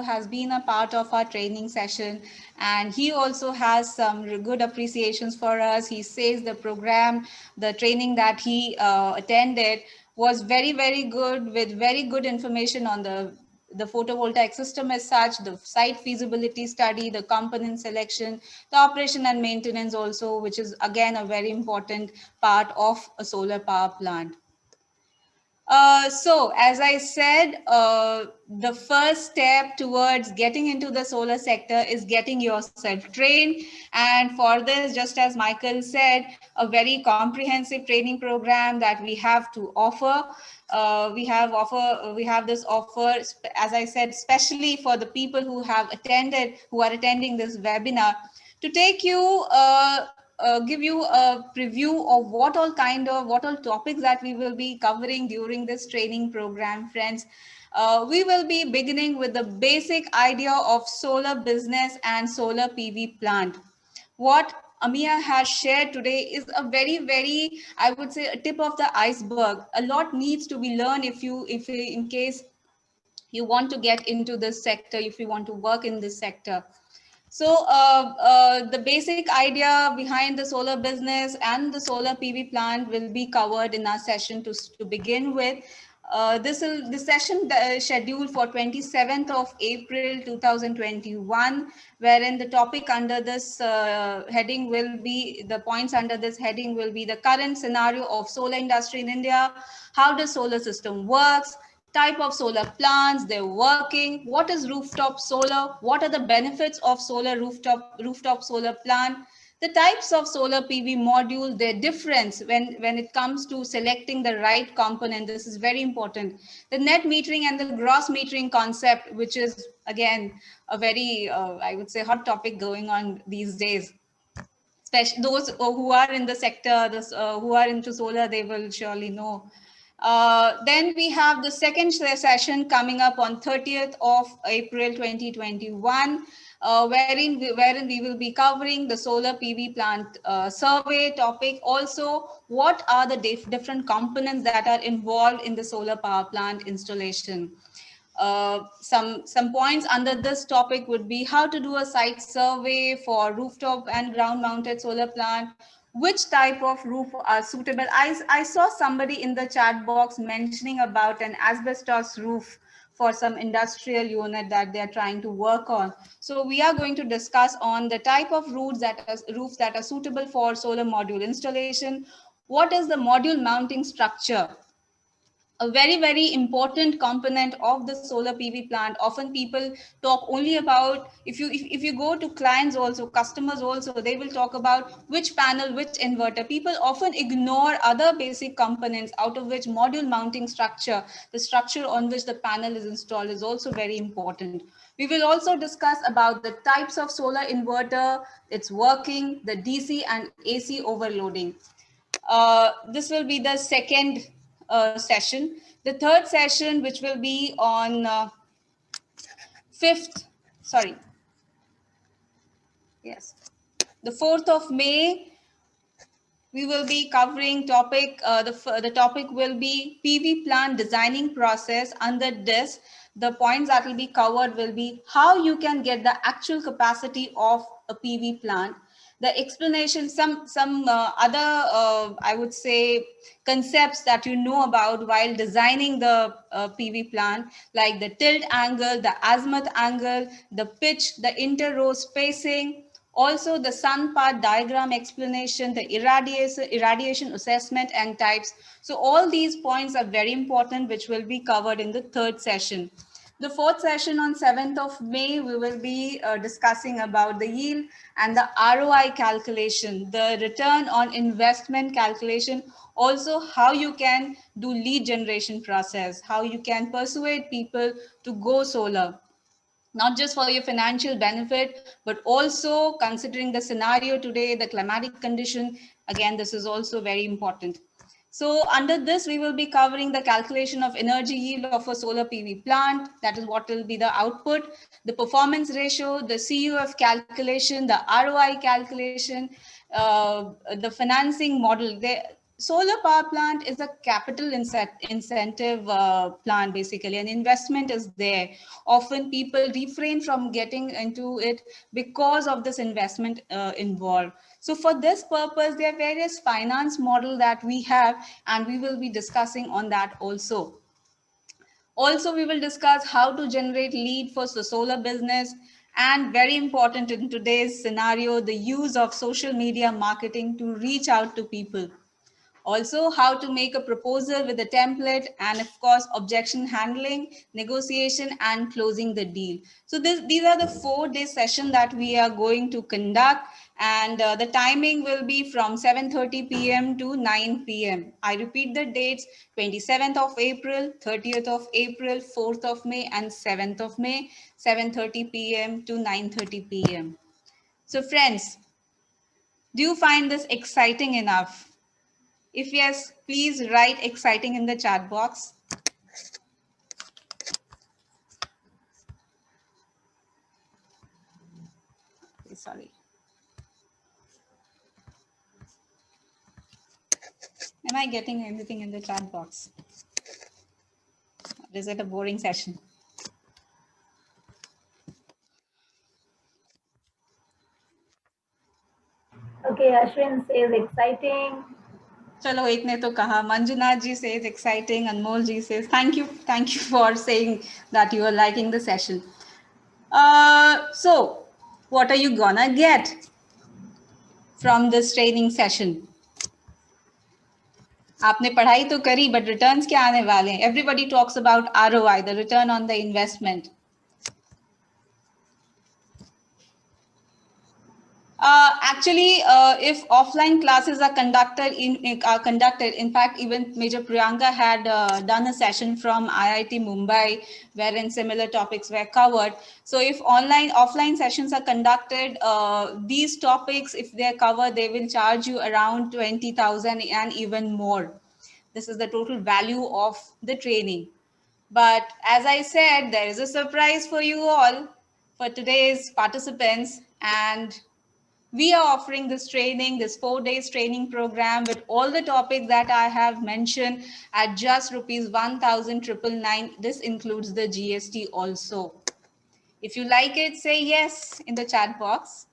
has been a part of our training session, and he also has some good appreciations for us. He says the program, the training that he attended was very, very good, with very good information on the photovoltaic system as such, the site feasibility study, the component selection, the operation and maintenance also, which is again a very important part of a solar power plant. So, as I said, the first step towards getting into the solar sector is getting yourself trained. And for this, just as Michael said, a very comprehensive training program that we have to offer. We have this offer, as I said, especially for the people who are attending this webinar, to take you give you a preview of what all topics that we will be covering during this training program, friends. We will be beginning with the basic idea of solar business and solar PV plant. What Amia has shared today is a very, very, I would say, a tip of the iceberg. A lot needs to be learned if in case you want to get into this sector, if you want to work in this sector. So the basic idea behind the solar business and the solar PV plant will be covered in our session to begin with. This session scheduled for 27th of April 2021, wherein the topic under this heading will be, the points under this heading will be the current scenario of solar industry in India, how the solar system works, type of solar plants, their working, what is rooftop solar, what are the benefits of solar rooftop solar plant, the types of solar PV module, their difference when it comes to selecting the right component. This is very important. The net metering and the gross metering concept, which is again a very, I would say, hot topic going on these days. Especially those who are in the sector, who are into solar, they will surely know. Then we have the second session coming up on 30th of April 2021, wherein we will be covering the solar PV plant survey topic. Also, what are the different components that are involved in the solar power plant installation. Some points under this topic would be how to do a site survey for rooftop and ground mounted solar plant, which type of roof are suitable. I saw somebody in the chat box mentioning about an asbestos roof for some industrial unit that they are trying to work on. So we are going to discuss on the type of roofs that are suitable for solar module installation. What is the module mounting structure? A very, very important component of the solar PV plant. Often people talk only about, if you go to clients also, customers also, they will talk about which panel, which inverter. People often ignore other basic components, out of which module mounting structure, the structure on which the panel is installed, is also very important. We will also discuss about the types of solar inverter, its working, the DC and AC overloading. This will be the second session. The third session, which will be on 5th, sorry. Yes. The 4th of May, we will be covering topic, the topic will be PV plant designing process. Under this, the points that will be covered will be how you can get the actual capacity of a PV plant, the explanation, some other, I would say, concepts that you know about while designing the PV plant, like the tilt angle, the azimuth angle, the pitch, the inter-row spacing, also the sun path diagram explanation, the irradiation assessment and types. So all these points are very important, which will be covered in the 3rd session. The 4th session on 7th of May, we will be discussing about the yield and the ROI calculation, the return on investment calculation, also how you can do lead generation process, how you can persuade people to go solar, not just for your financial benefit, but also considering the scenario today, the climatic condition. Again, this is also very important. So under this, we will be covering the calculation of energy yield of a solar PV plant. That is what will be the output, the performance ratio, the CUF calculation, the ROI calculation, the financing model. Solar power plant is a capital incentive plant, basically. An investment is there. Often people refrain from getting into it because of this investment involved. So for this purpose, there are various finance model that we have, and we will be discussing on that also. Also, we will discuss how to generate lead for the solar business, and very important in today's scenario, the use of social media marketing to reach out to people. Also, how to make a proposal with a template, and of course, objection handling, negotiation, and closing the deal. So these are the 4-day session that we are going to conduct, and the timing will be from 7:30 p.m. to 9 p.m. I repeat the dates: 27th of April, 30th of April, 4th of May, and 7th of May, 7:30 p.m. to 9:30 p.m. So friends, do you find this exciting enough? If yes, please write exciting in the chat box. Sorry. Am I getting anything in the chat box? Or is it a boring session? Okay, Ashwin says exciting. Chalo, ek ne to kaha. Manjunath ji says exciting. Anmol ji says thank you for saying that you are liking the session. So, what are you gonna get from this training session? आपने पढ़ाई तो करी, but returns क्या आने वाले हैं? Everybody talks about ROI, the return on the investment. Actually, if offline classes are conducted, in fact, even Major Priyanka had done a session from IIT Mumbai, wherein similar topics were covered. So if offline sessions are conducted, these topics, if they're covered, they will charge you around 20,000 and even more. This is the total value of the training. But as I said, there is a surprise for you all, for today's participants, and we are offering this training, this 4 days training program with all the topics that I have mentioned at just rupees 1,999. This includes the GST also. If you like it, say yes in the chat box.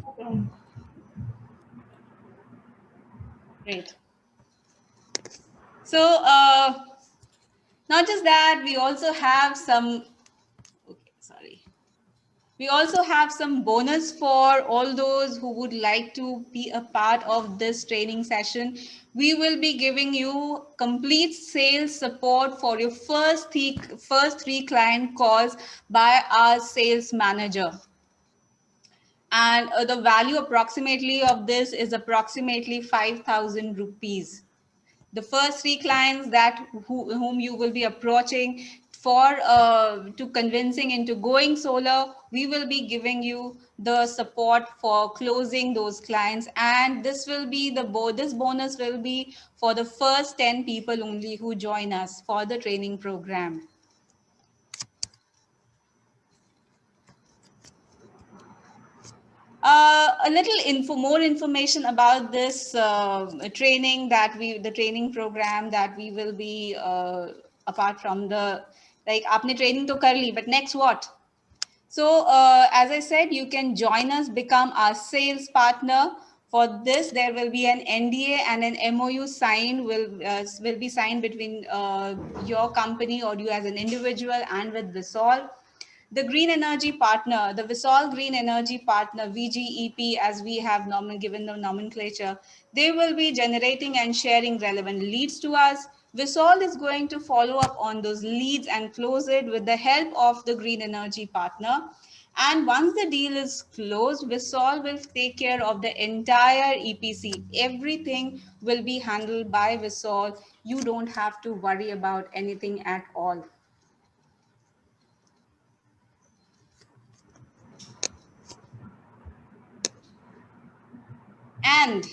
Okay. Great. So not just that, we also have some, we also have some bonus for all those who would like to be a part of this training session. We will be giving you complete sales support for your first three client calls by our sales manager. And the value approximately of this is approximately 5,000 rupees. The first three clients whom you will be approaching, to convincing into going solar, we will be giving you the support for closing those clients, and this will be this bonus will be for the first 10 people only who join us for the training program. A little more information about this training the training program that we will be apart from the, like, aapne training to kar li, but next what? So as I said, you can join us, become our sales partner. For this, there will be an NDA and an MOU signed, will be signed between your company or you as an individual and with Visol. The green energy partner, the Visol Green Energy Partner, VGEP, as we have given the nomenclature, they will be generating and sharing relevant leads to us. Visol is going to follow up on those leads and close it with the help of the green energy partner. And once the deal is closed, Visol will take care of the entire EPC. Everything will be handled by Visol. You don't have to worry about anything at all. And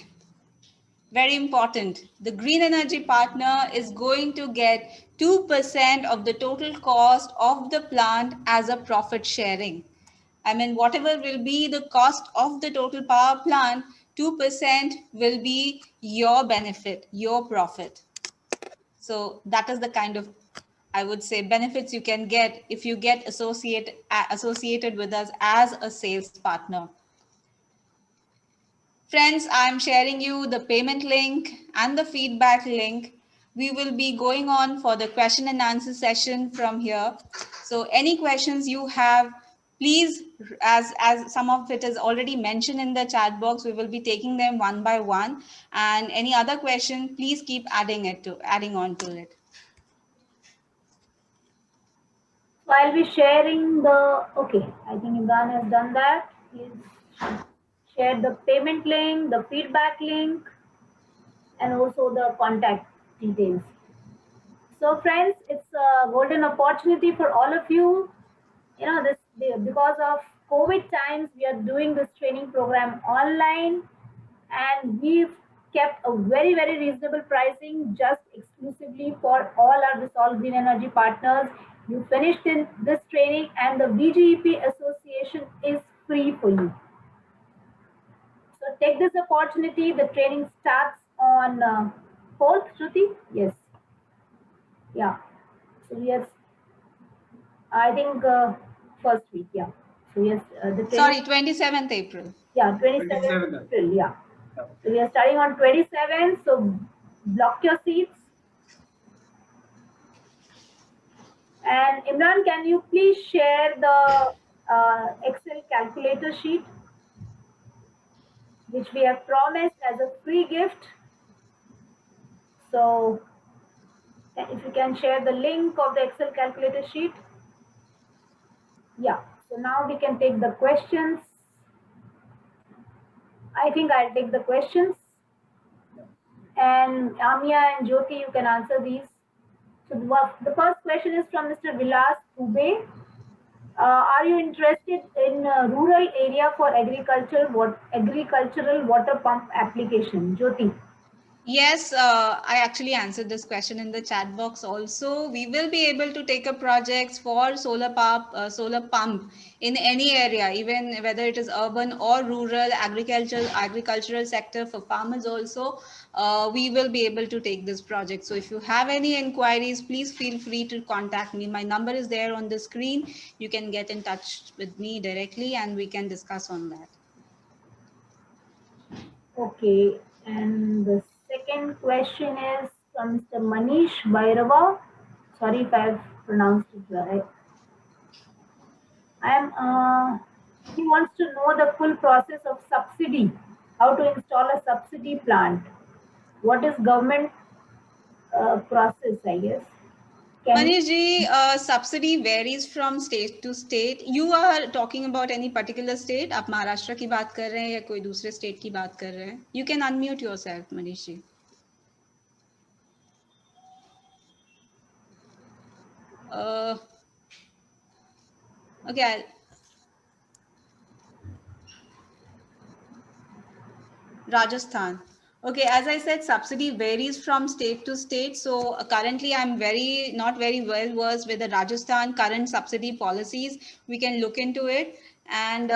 very important, the green energy partner is going to get 2% of the total cost of the plant as a profit sharing. I mean, whatever will be the cost of the total power plant, 2% will be your benefit, your profit. So that is the kind of, I would say, benefits you can get if you get associated with us as a sales partner. Friends, I'm sharing you the payment link and the feedback link. We will be going on for the question and answer session from here. So any questions you have, please, as some of it is already mentioned in the chat box, we will be taking them one by one. And any other question, please keep adding on to it. So I'll be sharing okay, I think Imran has done that. Please share the payment link, the feedback link, and also the contact details. So friends, it's a golden opportunity for all of you. Because of COVID times, we are doing this training program online, and we've kept a very, very reasonable pricing just exclusively for all our Visol Green Energy partners. You finished in this training and the VGEP association is free for you. So take this opportunity. The training starts on 4th, Shruti? Yes. Yeah. So yes, I think first week, yeah. So yes, Sorry, 27th April. Yeah, 27th April, yeah. So we are starting on 27th, so block your seats. And Imran, can you please share the Excel calculator sheet, which we have promised as a free gift. So if you can share the link of the Excel calculator sheet. Yeah, so now we can take the questions. I think I'll take the questions. And Amia and Jyoti, you can answer these. So the first question is from Mr. Vilas Dubey. Are you interested in rural area for agricultural water pump application? Jyoti. Yes, I actually answered this question in the chat box also. We will be able to take up projects for solar pump in any area, even whether it is urban or rural, agricultural sector for farmers also. We will be able to take this project. So if you have any inquiries, please feel free to contact me. My number is there on the screen. You can get in touch with me directly and we can discuss on that. Okay, and the second question is from Mr. Manish Bhairava. Sorry if I've pronounced it right. He wants to know the full process of subsidy, how to install a subsidy plant. What is government process, I guess. Manish ji, subsidy varies from state to state. You are talking about any particular state? आप महाराष्ट्र की बात कर रहे हैं या कोई दूसरे state की बात कर रहे हैं? You can unmute yourself, Manish ji. Okay. Rajasthan. Okay, as I said, subsidy varies from state to state. So currently, I'm not very well versed with the Rajasthan current subsidy policies. We can look into it. And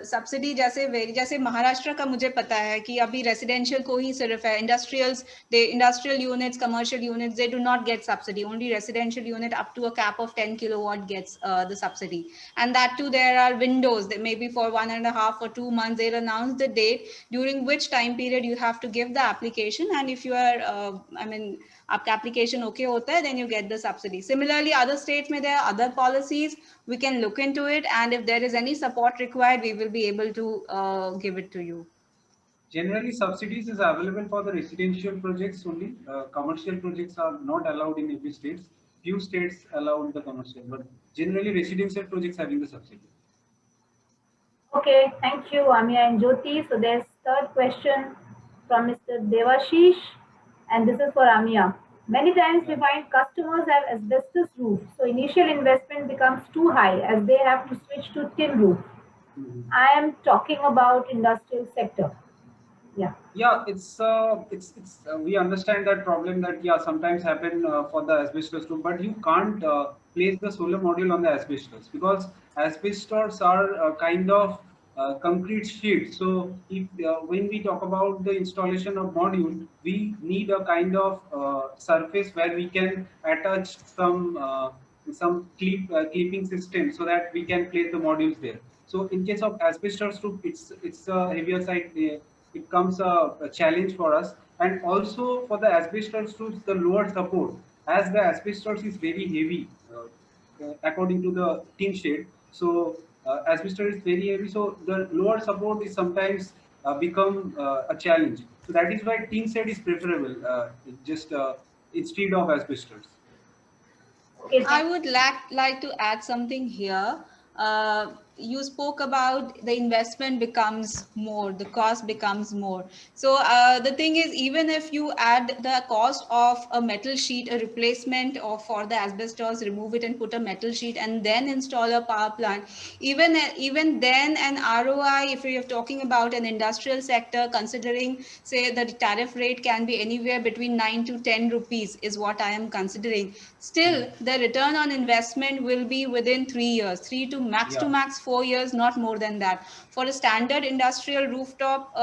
subsidy जैसे very जैसे महाराष्ट्र का मुझे पता है कि अभी residential को ही सिर्फ है industrial units commercial units they do not gate subsidy only residential unit up to a cap of 10 kilowatt gets the subsidy, and that too there are windows that maybe for 1.5 or 2 months they'll announce the date during which time period you have to give the application, and if you are आपका application okay होता है then you get the subsidy. Similarly, other states में there are other policies. We can look into it, and if there is any support required, we will be able to give it to you. Generally, subsidies is available for the residential projects only. Commercial projects are not allowed in every state. Few states allow the commercial, but generally residential projects having the subsidy. Okay, thank you, Amia and Jyoti. So there's third question from Mr. Devashish, and this is for Amia. Many times we find customers have asbestos roof, so initial investment becomes too high as they have to switch to tin roof. I am talking about industrial sector. Yeah, it's we understand that problem that sometimes happen for the asbestos roof, but you can't place the solar module on the asbestos because asbestos are kind of concrete sheet. So if when we talk about the installation of module, we need a kind of surface where we can attach some clipping system so that we can place the modules there. So in case of asbestos roof, it's a heavier side. It comes a challenge for us, and also for the asbestos roofs, the lower support, as the asbestos is very heavy according to the tin shade. So asbestos is very heavy, so the lower support is sometimes become a challenge. So that is why tin shade is preferable, just instead of asbestos. Okay, I would like to add something here. You spoke about the investment becomes more, the cost becomes more. So the thing is, even if you add the cost of a metal sheet, a replacement of for the asbestos, remove it and put a metal sheet and then install a power plant, even then an ROI, if you're talking about an industrial sector, considering say the tariff rate can be anywhere between 9 to 10 rupees is what I am considering. Still, the return on investment will be within 3 years, 3 to max 4 years, not more than that. For a standard industrial rooftop,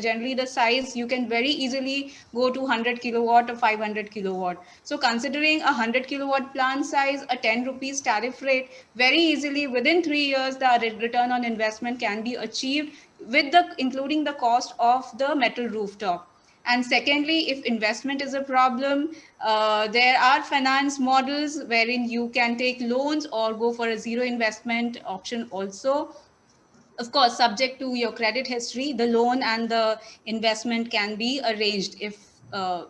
generally the size you can very easily go to 100 kilowatt or 500 kilowatt. So considering a 100 kilowatt plant size, a 10 rupees tariff rate, very easily within 3 years the return on investment can be achieved with including the cost of the metal rooftop. And secondly, if investment is a problem, there are finance models wherein you can take loans or go for a zero investment option also. Of course, subject to your credit history, the loan and the investment can be arranged if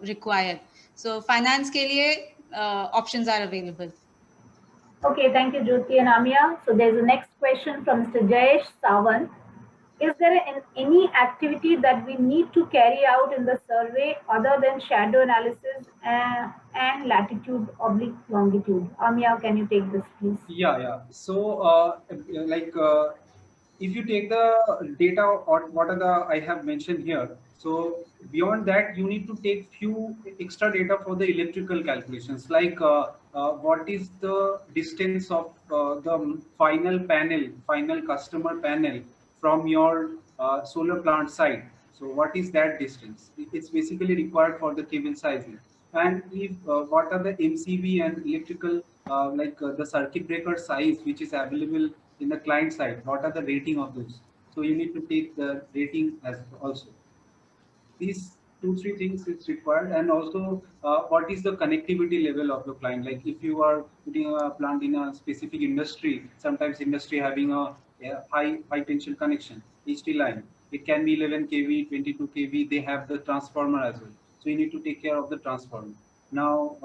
required. So finance ke liye, options are available. Okay, thank you, Jyoti and Amia. So there's a next question from Mr. Jayesh Sawant. Is there any activity that we need to carry out in the survey other than shadow analysis and latitude/longitude? Amia, can you take this, please? Yeah. So, if you take the data or what are the I have mentioned here, so beyond that, you need to take few extra data for the electrical calculations, like what is the distance of the final customer panel from your solar plant site. So what is that distance? It's basically required for the cable sizing. And if what are the MCB and electrical the circuit breaker size which is available in the client side, what are the rating of those? So you need to take the rating as also. These 2-3 things is required, and also what is the connectivity level of the client? Like if you are putting a plant in a specific industry, sometimes industry having a high tension connection, HT line. It can be 11 kV, 22 kV. They have the transformer as well. So you need to take care of the transformer. Now,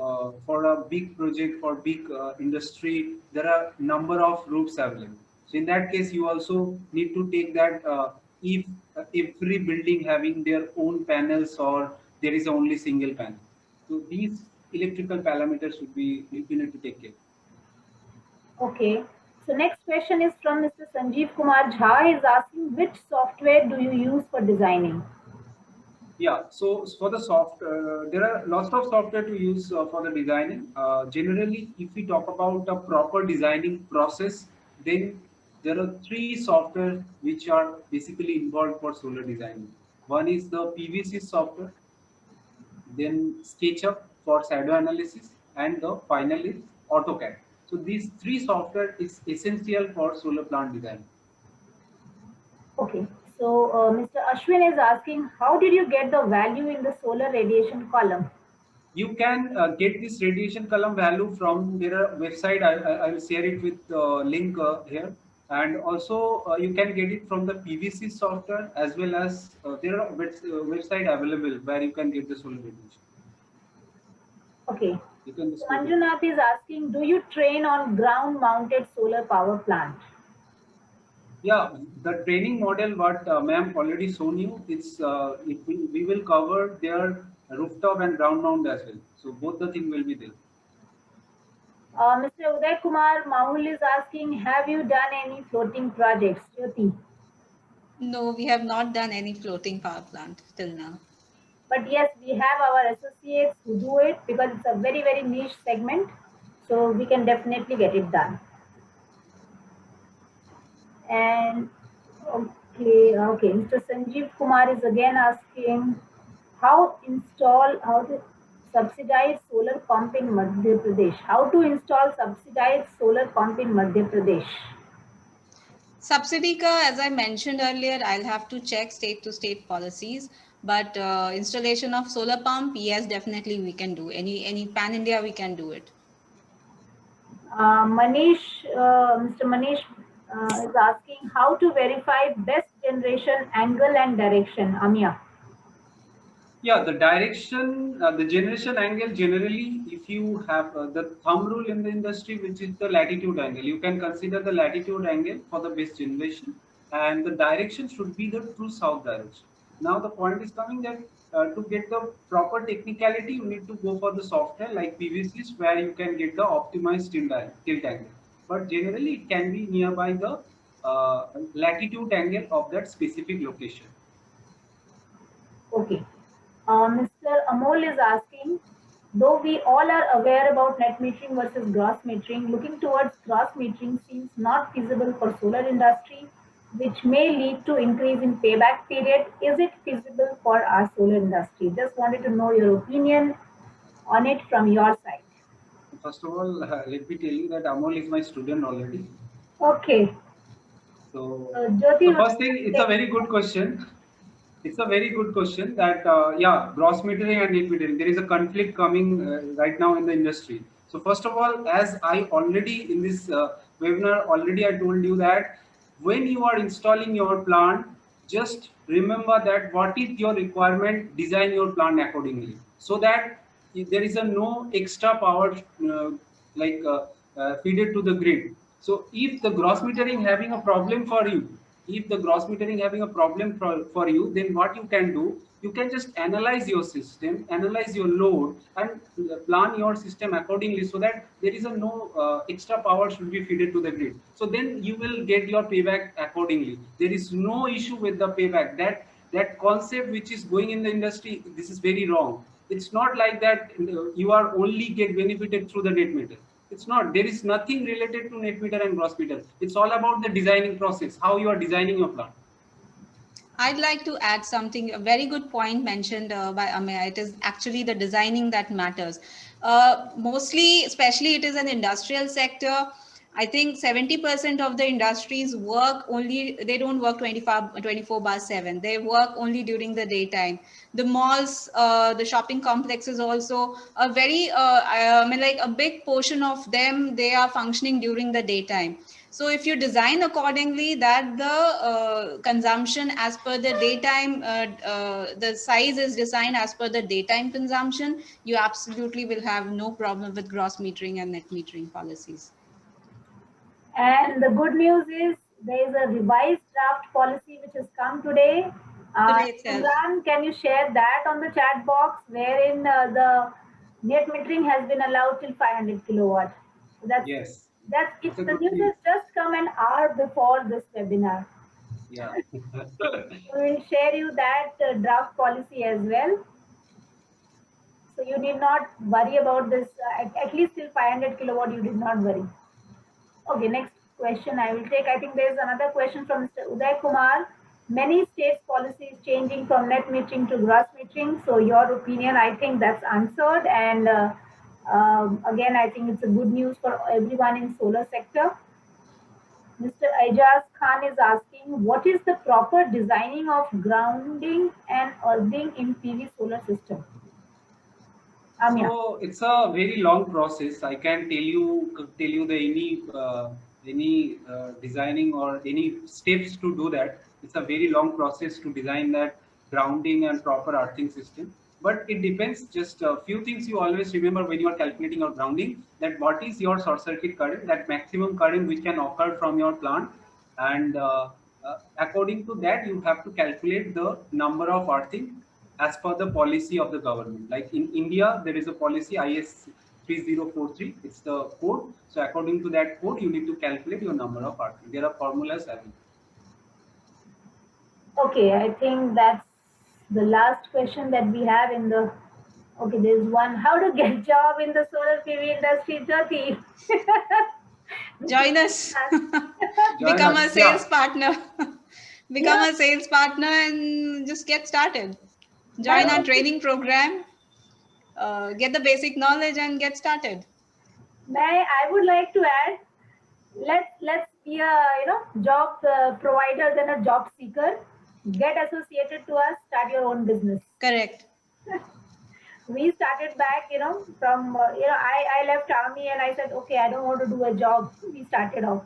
for a big project, for big industry, there are number of roofs available. So in that case, you also need to take that if every building having their own panels or there is only single panel. So these electrical parameters should be you need to take care. Okay. So next question is from Mr. Sanjeev Kumar Jha. He is asking, which software do you use for designing? Yeah, so for the there are lots of software to use for the designing. Generally, if we talk about a proper designing process, then there are three software which are basically involved for solar designing. One is the PVC software, then SketchUp for shadow analysis, and the final is AutoCAD. So these three software is essential for solar plant design. Okay. So Mr. Ashwin is asking, how did you get the value in the solar radiation column? You can get this radiation column value from their website. I will share it with link here. And also you can get it from the PVC software, as well as there are website available where you can get the solar radiation. Okay. You can So just go there. Manjunath is asking, do you train on ground mounted solar power plant? Yeah, the training model what ma'am already shown you, we will cover their rooftop and ground mount as well. So both the thing will be there. Mr. Uday Kumar Mahul is asking, have you done any floating projects, Jyoti? No, we have not done any floating power plant till now. But yes, we have our associates who do it because it's a very, very niche segment. So we can definitely get it done. And okay, Mr. Sanjeev Kumar is again asking, how to subsidize solar pump in Madhya Pradesh? How to install subsidized solar pump in Madhya Pradesh? Subsidy ka, as I mentioned earlier, I'll have to check state to state policies. But installation of solar pump, yes, definitely we can do. Any pan India, we can do it. Mr. Manish is asking how to verify best generation angle and direction. Amia. Yeah, the direction, the generation angle generally, if you have the thumb rule in the industry, which is the latitude angle, you can consider the latitude angle for the best generation, and the direction should be the true south direction. Now, the point is coming that to get the proper technicality, you need to go for the software like PVCs, where you can get the optimized tilt angle. But generally, it can be nearby the latitude angle of that specific location. Okay. Mr. Amol is asking, though we all are aware about net metering versus gross metering, looking towards gross metering seems not feasible for solar industry, which may lead to increase in payback period. Is it feasible for our solar industry? Just wanted to know your opinion on it from your side. First of all, let me tell you that Amol is my student already. Okay. So, Jyoti, the first thing, it's a very good question. It's a very good question that, yeah, gross metering and net metering, there is a conflict coming right now in the industry. So first of all, as I already in this webinar, already I told you that when you are installing your plant, just remember that what is your requirement, design your plant accordingly. So that there is a no extra power feeded to the grid. So if the gross metering having a problem for you, if the gross metering having a problem for you, then what you can do, you can just analyze your system, analyze your load, and plan your system accordingly, so that there is a no extra power should be fed to the grid. So then you will get your payback accordingly. There is no issue with the payback. That concept which is going in the industry, this is very wrong. It's not like that you are only get benefited through the net meter. It's not. There is nothing related to net meter and gross meter. It's all about the designing process, how you are designing your plant. I'd like to add something, a very good point mentioned by Amaya. It is actually the designing that matters. Mostly, especially it is an industrial sector. I think 70% of the industries work only, they don't work 24/7. They work only during the daytime. The malls, the shopping complexes also, a very, like a big portion of them, they are functioning during the daytime. So if you design accordingly that the consumption as per the daytime, the size is designed as per the daytime consumption, you absolutely will have no problem with gross metering and net metering policies. And the good news is there is a revised draft policy which has come today. Imran, can you share that on the chat box, wherein the net metering has been allowed till 500 kilowatt? So that's yes. That's it. It's a The good news news. has just come an hour before this webinar. Yeah. We will share you that draft policy as well. So you need not worry about this. At least till 500 kilowatt, you did not worry. Okay, next question I will take. I think there is another question from Mr. Uday Kumar. Many states' policies changing from net metering to gross metering. So your opinion, I think that's answered. And again, I think it's a good news for everyone in solar sector. Mr. Aijaz Khan is asking, what is the proper designing of grounding and earthing in PV solar system? Amia. So it's a very long process. I can tell you the any designing or any steps to do that. It's a very long process to design that grounding and proper earthing system. But it depends. Just a few things you always remember when you are calculating your grounding. That what is your short circuit current? That maximum current which can occur from your plant, and according to that you have to calculate the number of earthing as per the policy of the government. Like in India, there is a policy IS 3043. It's the code. So according to that code, you need to calculate your number of earthing. There are formulas available. Okay, I think that's the last question that we have in the. Okay, there's one. How to get job in the solar PV industry, Jyoti? Join us. Join Become us. a sales Yeah. partner. Become a sales partner and just get started. Join our training program. Get the basic knowledge and get started. I would like to add, let's be a job provider than a job seeker. Get associated to us. Start your own business. Correct. We started back, from I left army and I said, okay, I don't want to do a job. We started off.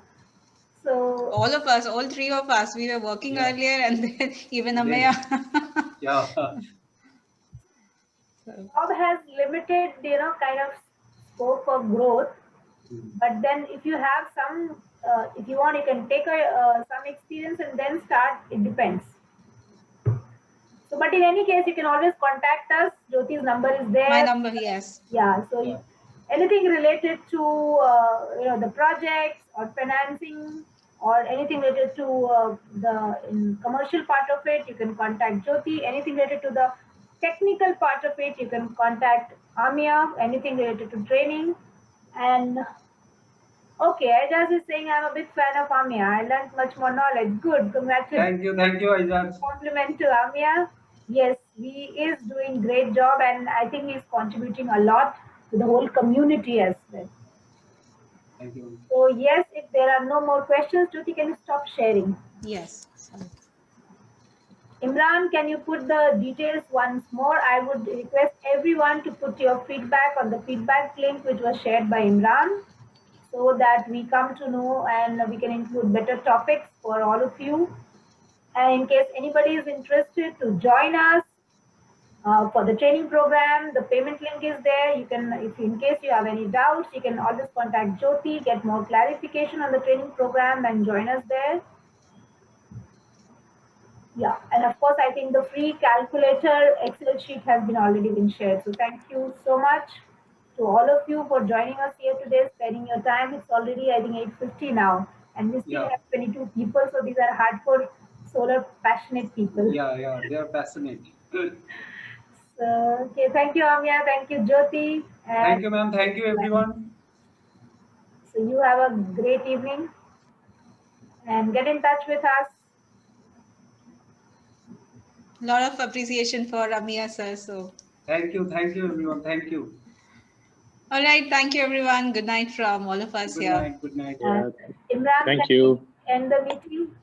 So all of us, all three of us, we were working earlier, and then even Amaya. Yeah. Job has limited, kind of scope for growth. But then if you have some, if you want, you can take some experience and then start. It depends. So, but in any case, you can always contact us. Jyoti's number is there. My number, yes. Yeah. So anything related to the projects or financing or anything related to the commercial part of it, you can contact Jyoti. Anything related to the technical part of it, you can contact Amia. Anything related to training. And okay, Aijaz is saying I'm a big fan of Amia. I learned much more knowledge. Good, congratulations. Thank you, Aijaz. Compliment to Amia. Yes, he is doing great job, and I think he's contributing a lot to the whole community as well. Thank you. So yes, if there are no more questions, Jyoti, can you stop sharing? Yes. Sorry. Imran, can you put the details once more? I would request everyone to put your feedback on the feedback link which was shared by Imran, so that we come to know and we can include better topics for all of you. And in case anybody is interested to join us for the training program, the payment link is there. You can, if in case you have any doubts, you can always contact Jyoti, get more clarification on the training program and join us there. Yeah, and of course, I think the free calculator Excel sheet has already been shared. So thank you so much to all of you for joining us here today, spending your time. It's already, I think, 8:50 now, and we still have 22 people. So these are hardcore solar passionate people. Yeah, they are passionate. Good. So, okay, thank you, Amia. Thank you, Jyoti. Thank you, ma'am. Thank you, everyone. So you have a great evening, and get in touch with us. A lot of appreciation for Amia sir. So thank you, everyone. Thank you. All right, thank you, everyone. Good night from all of us here. Good night. Imran, thank you. End the meeting.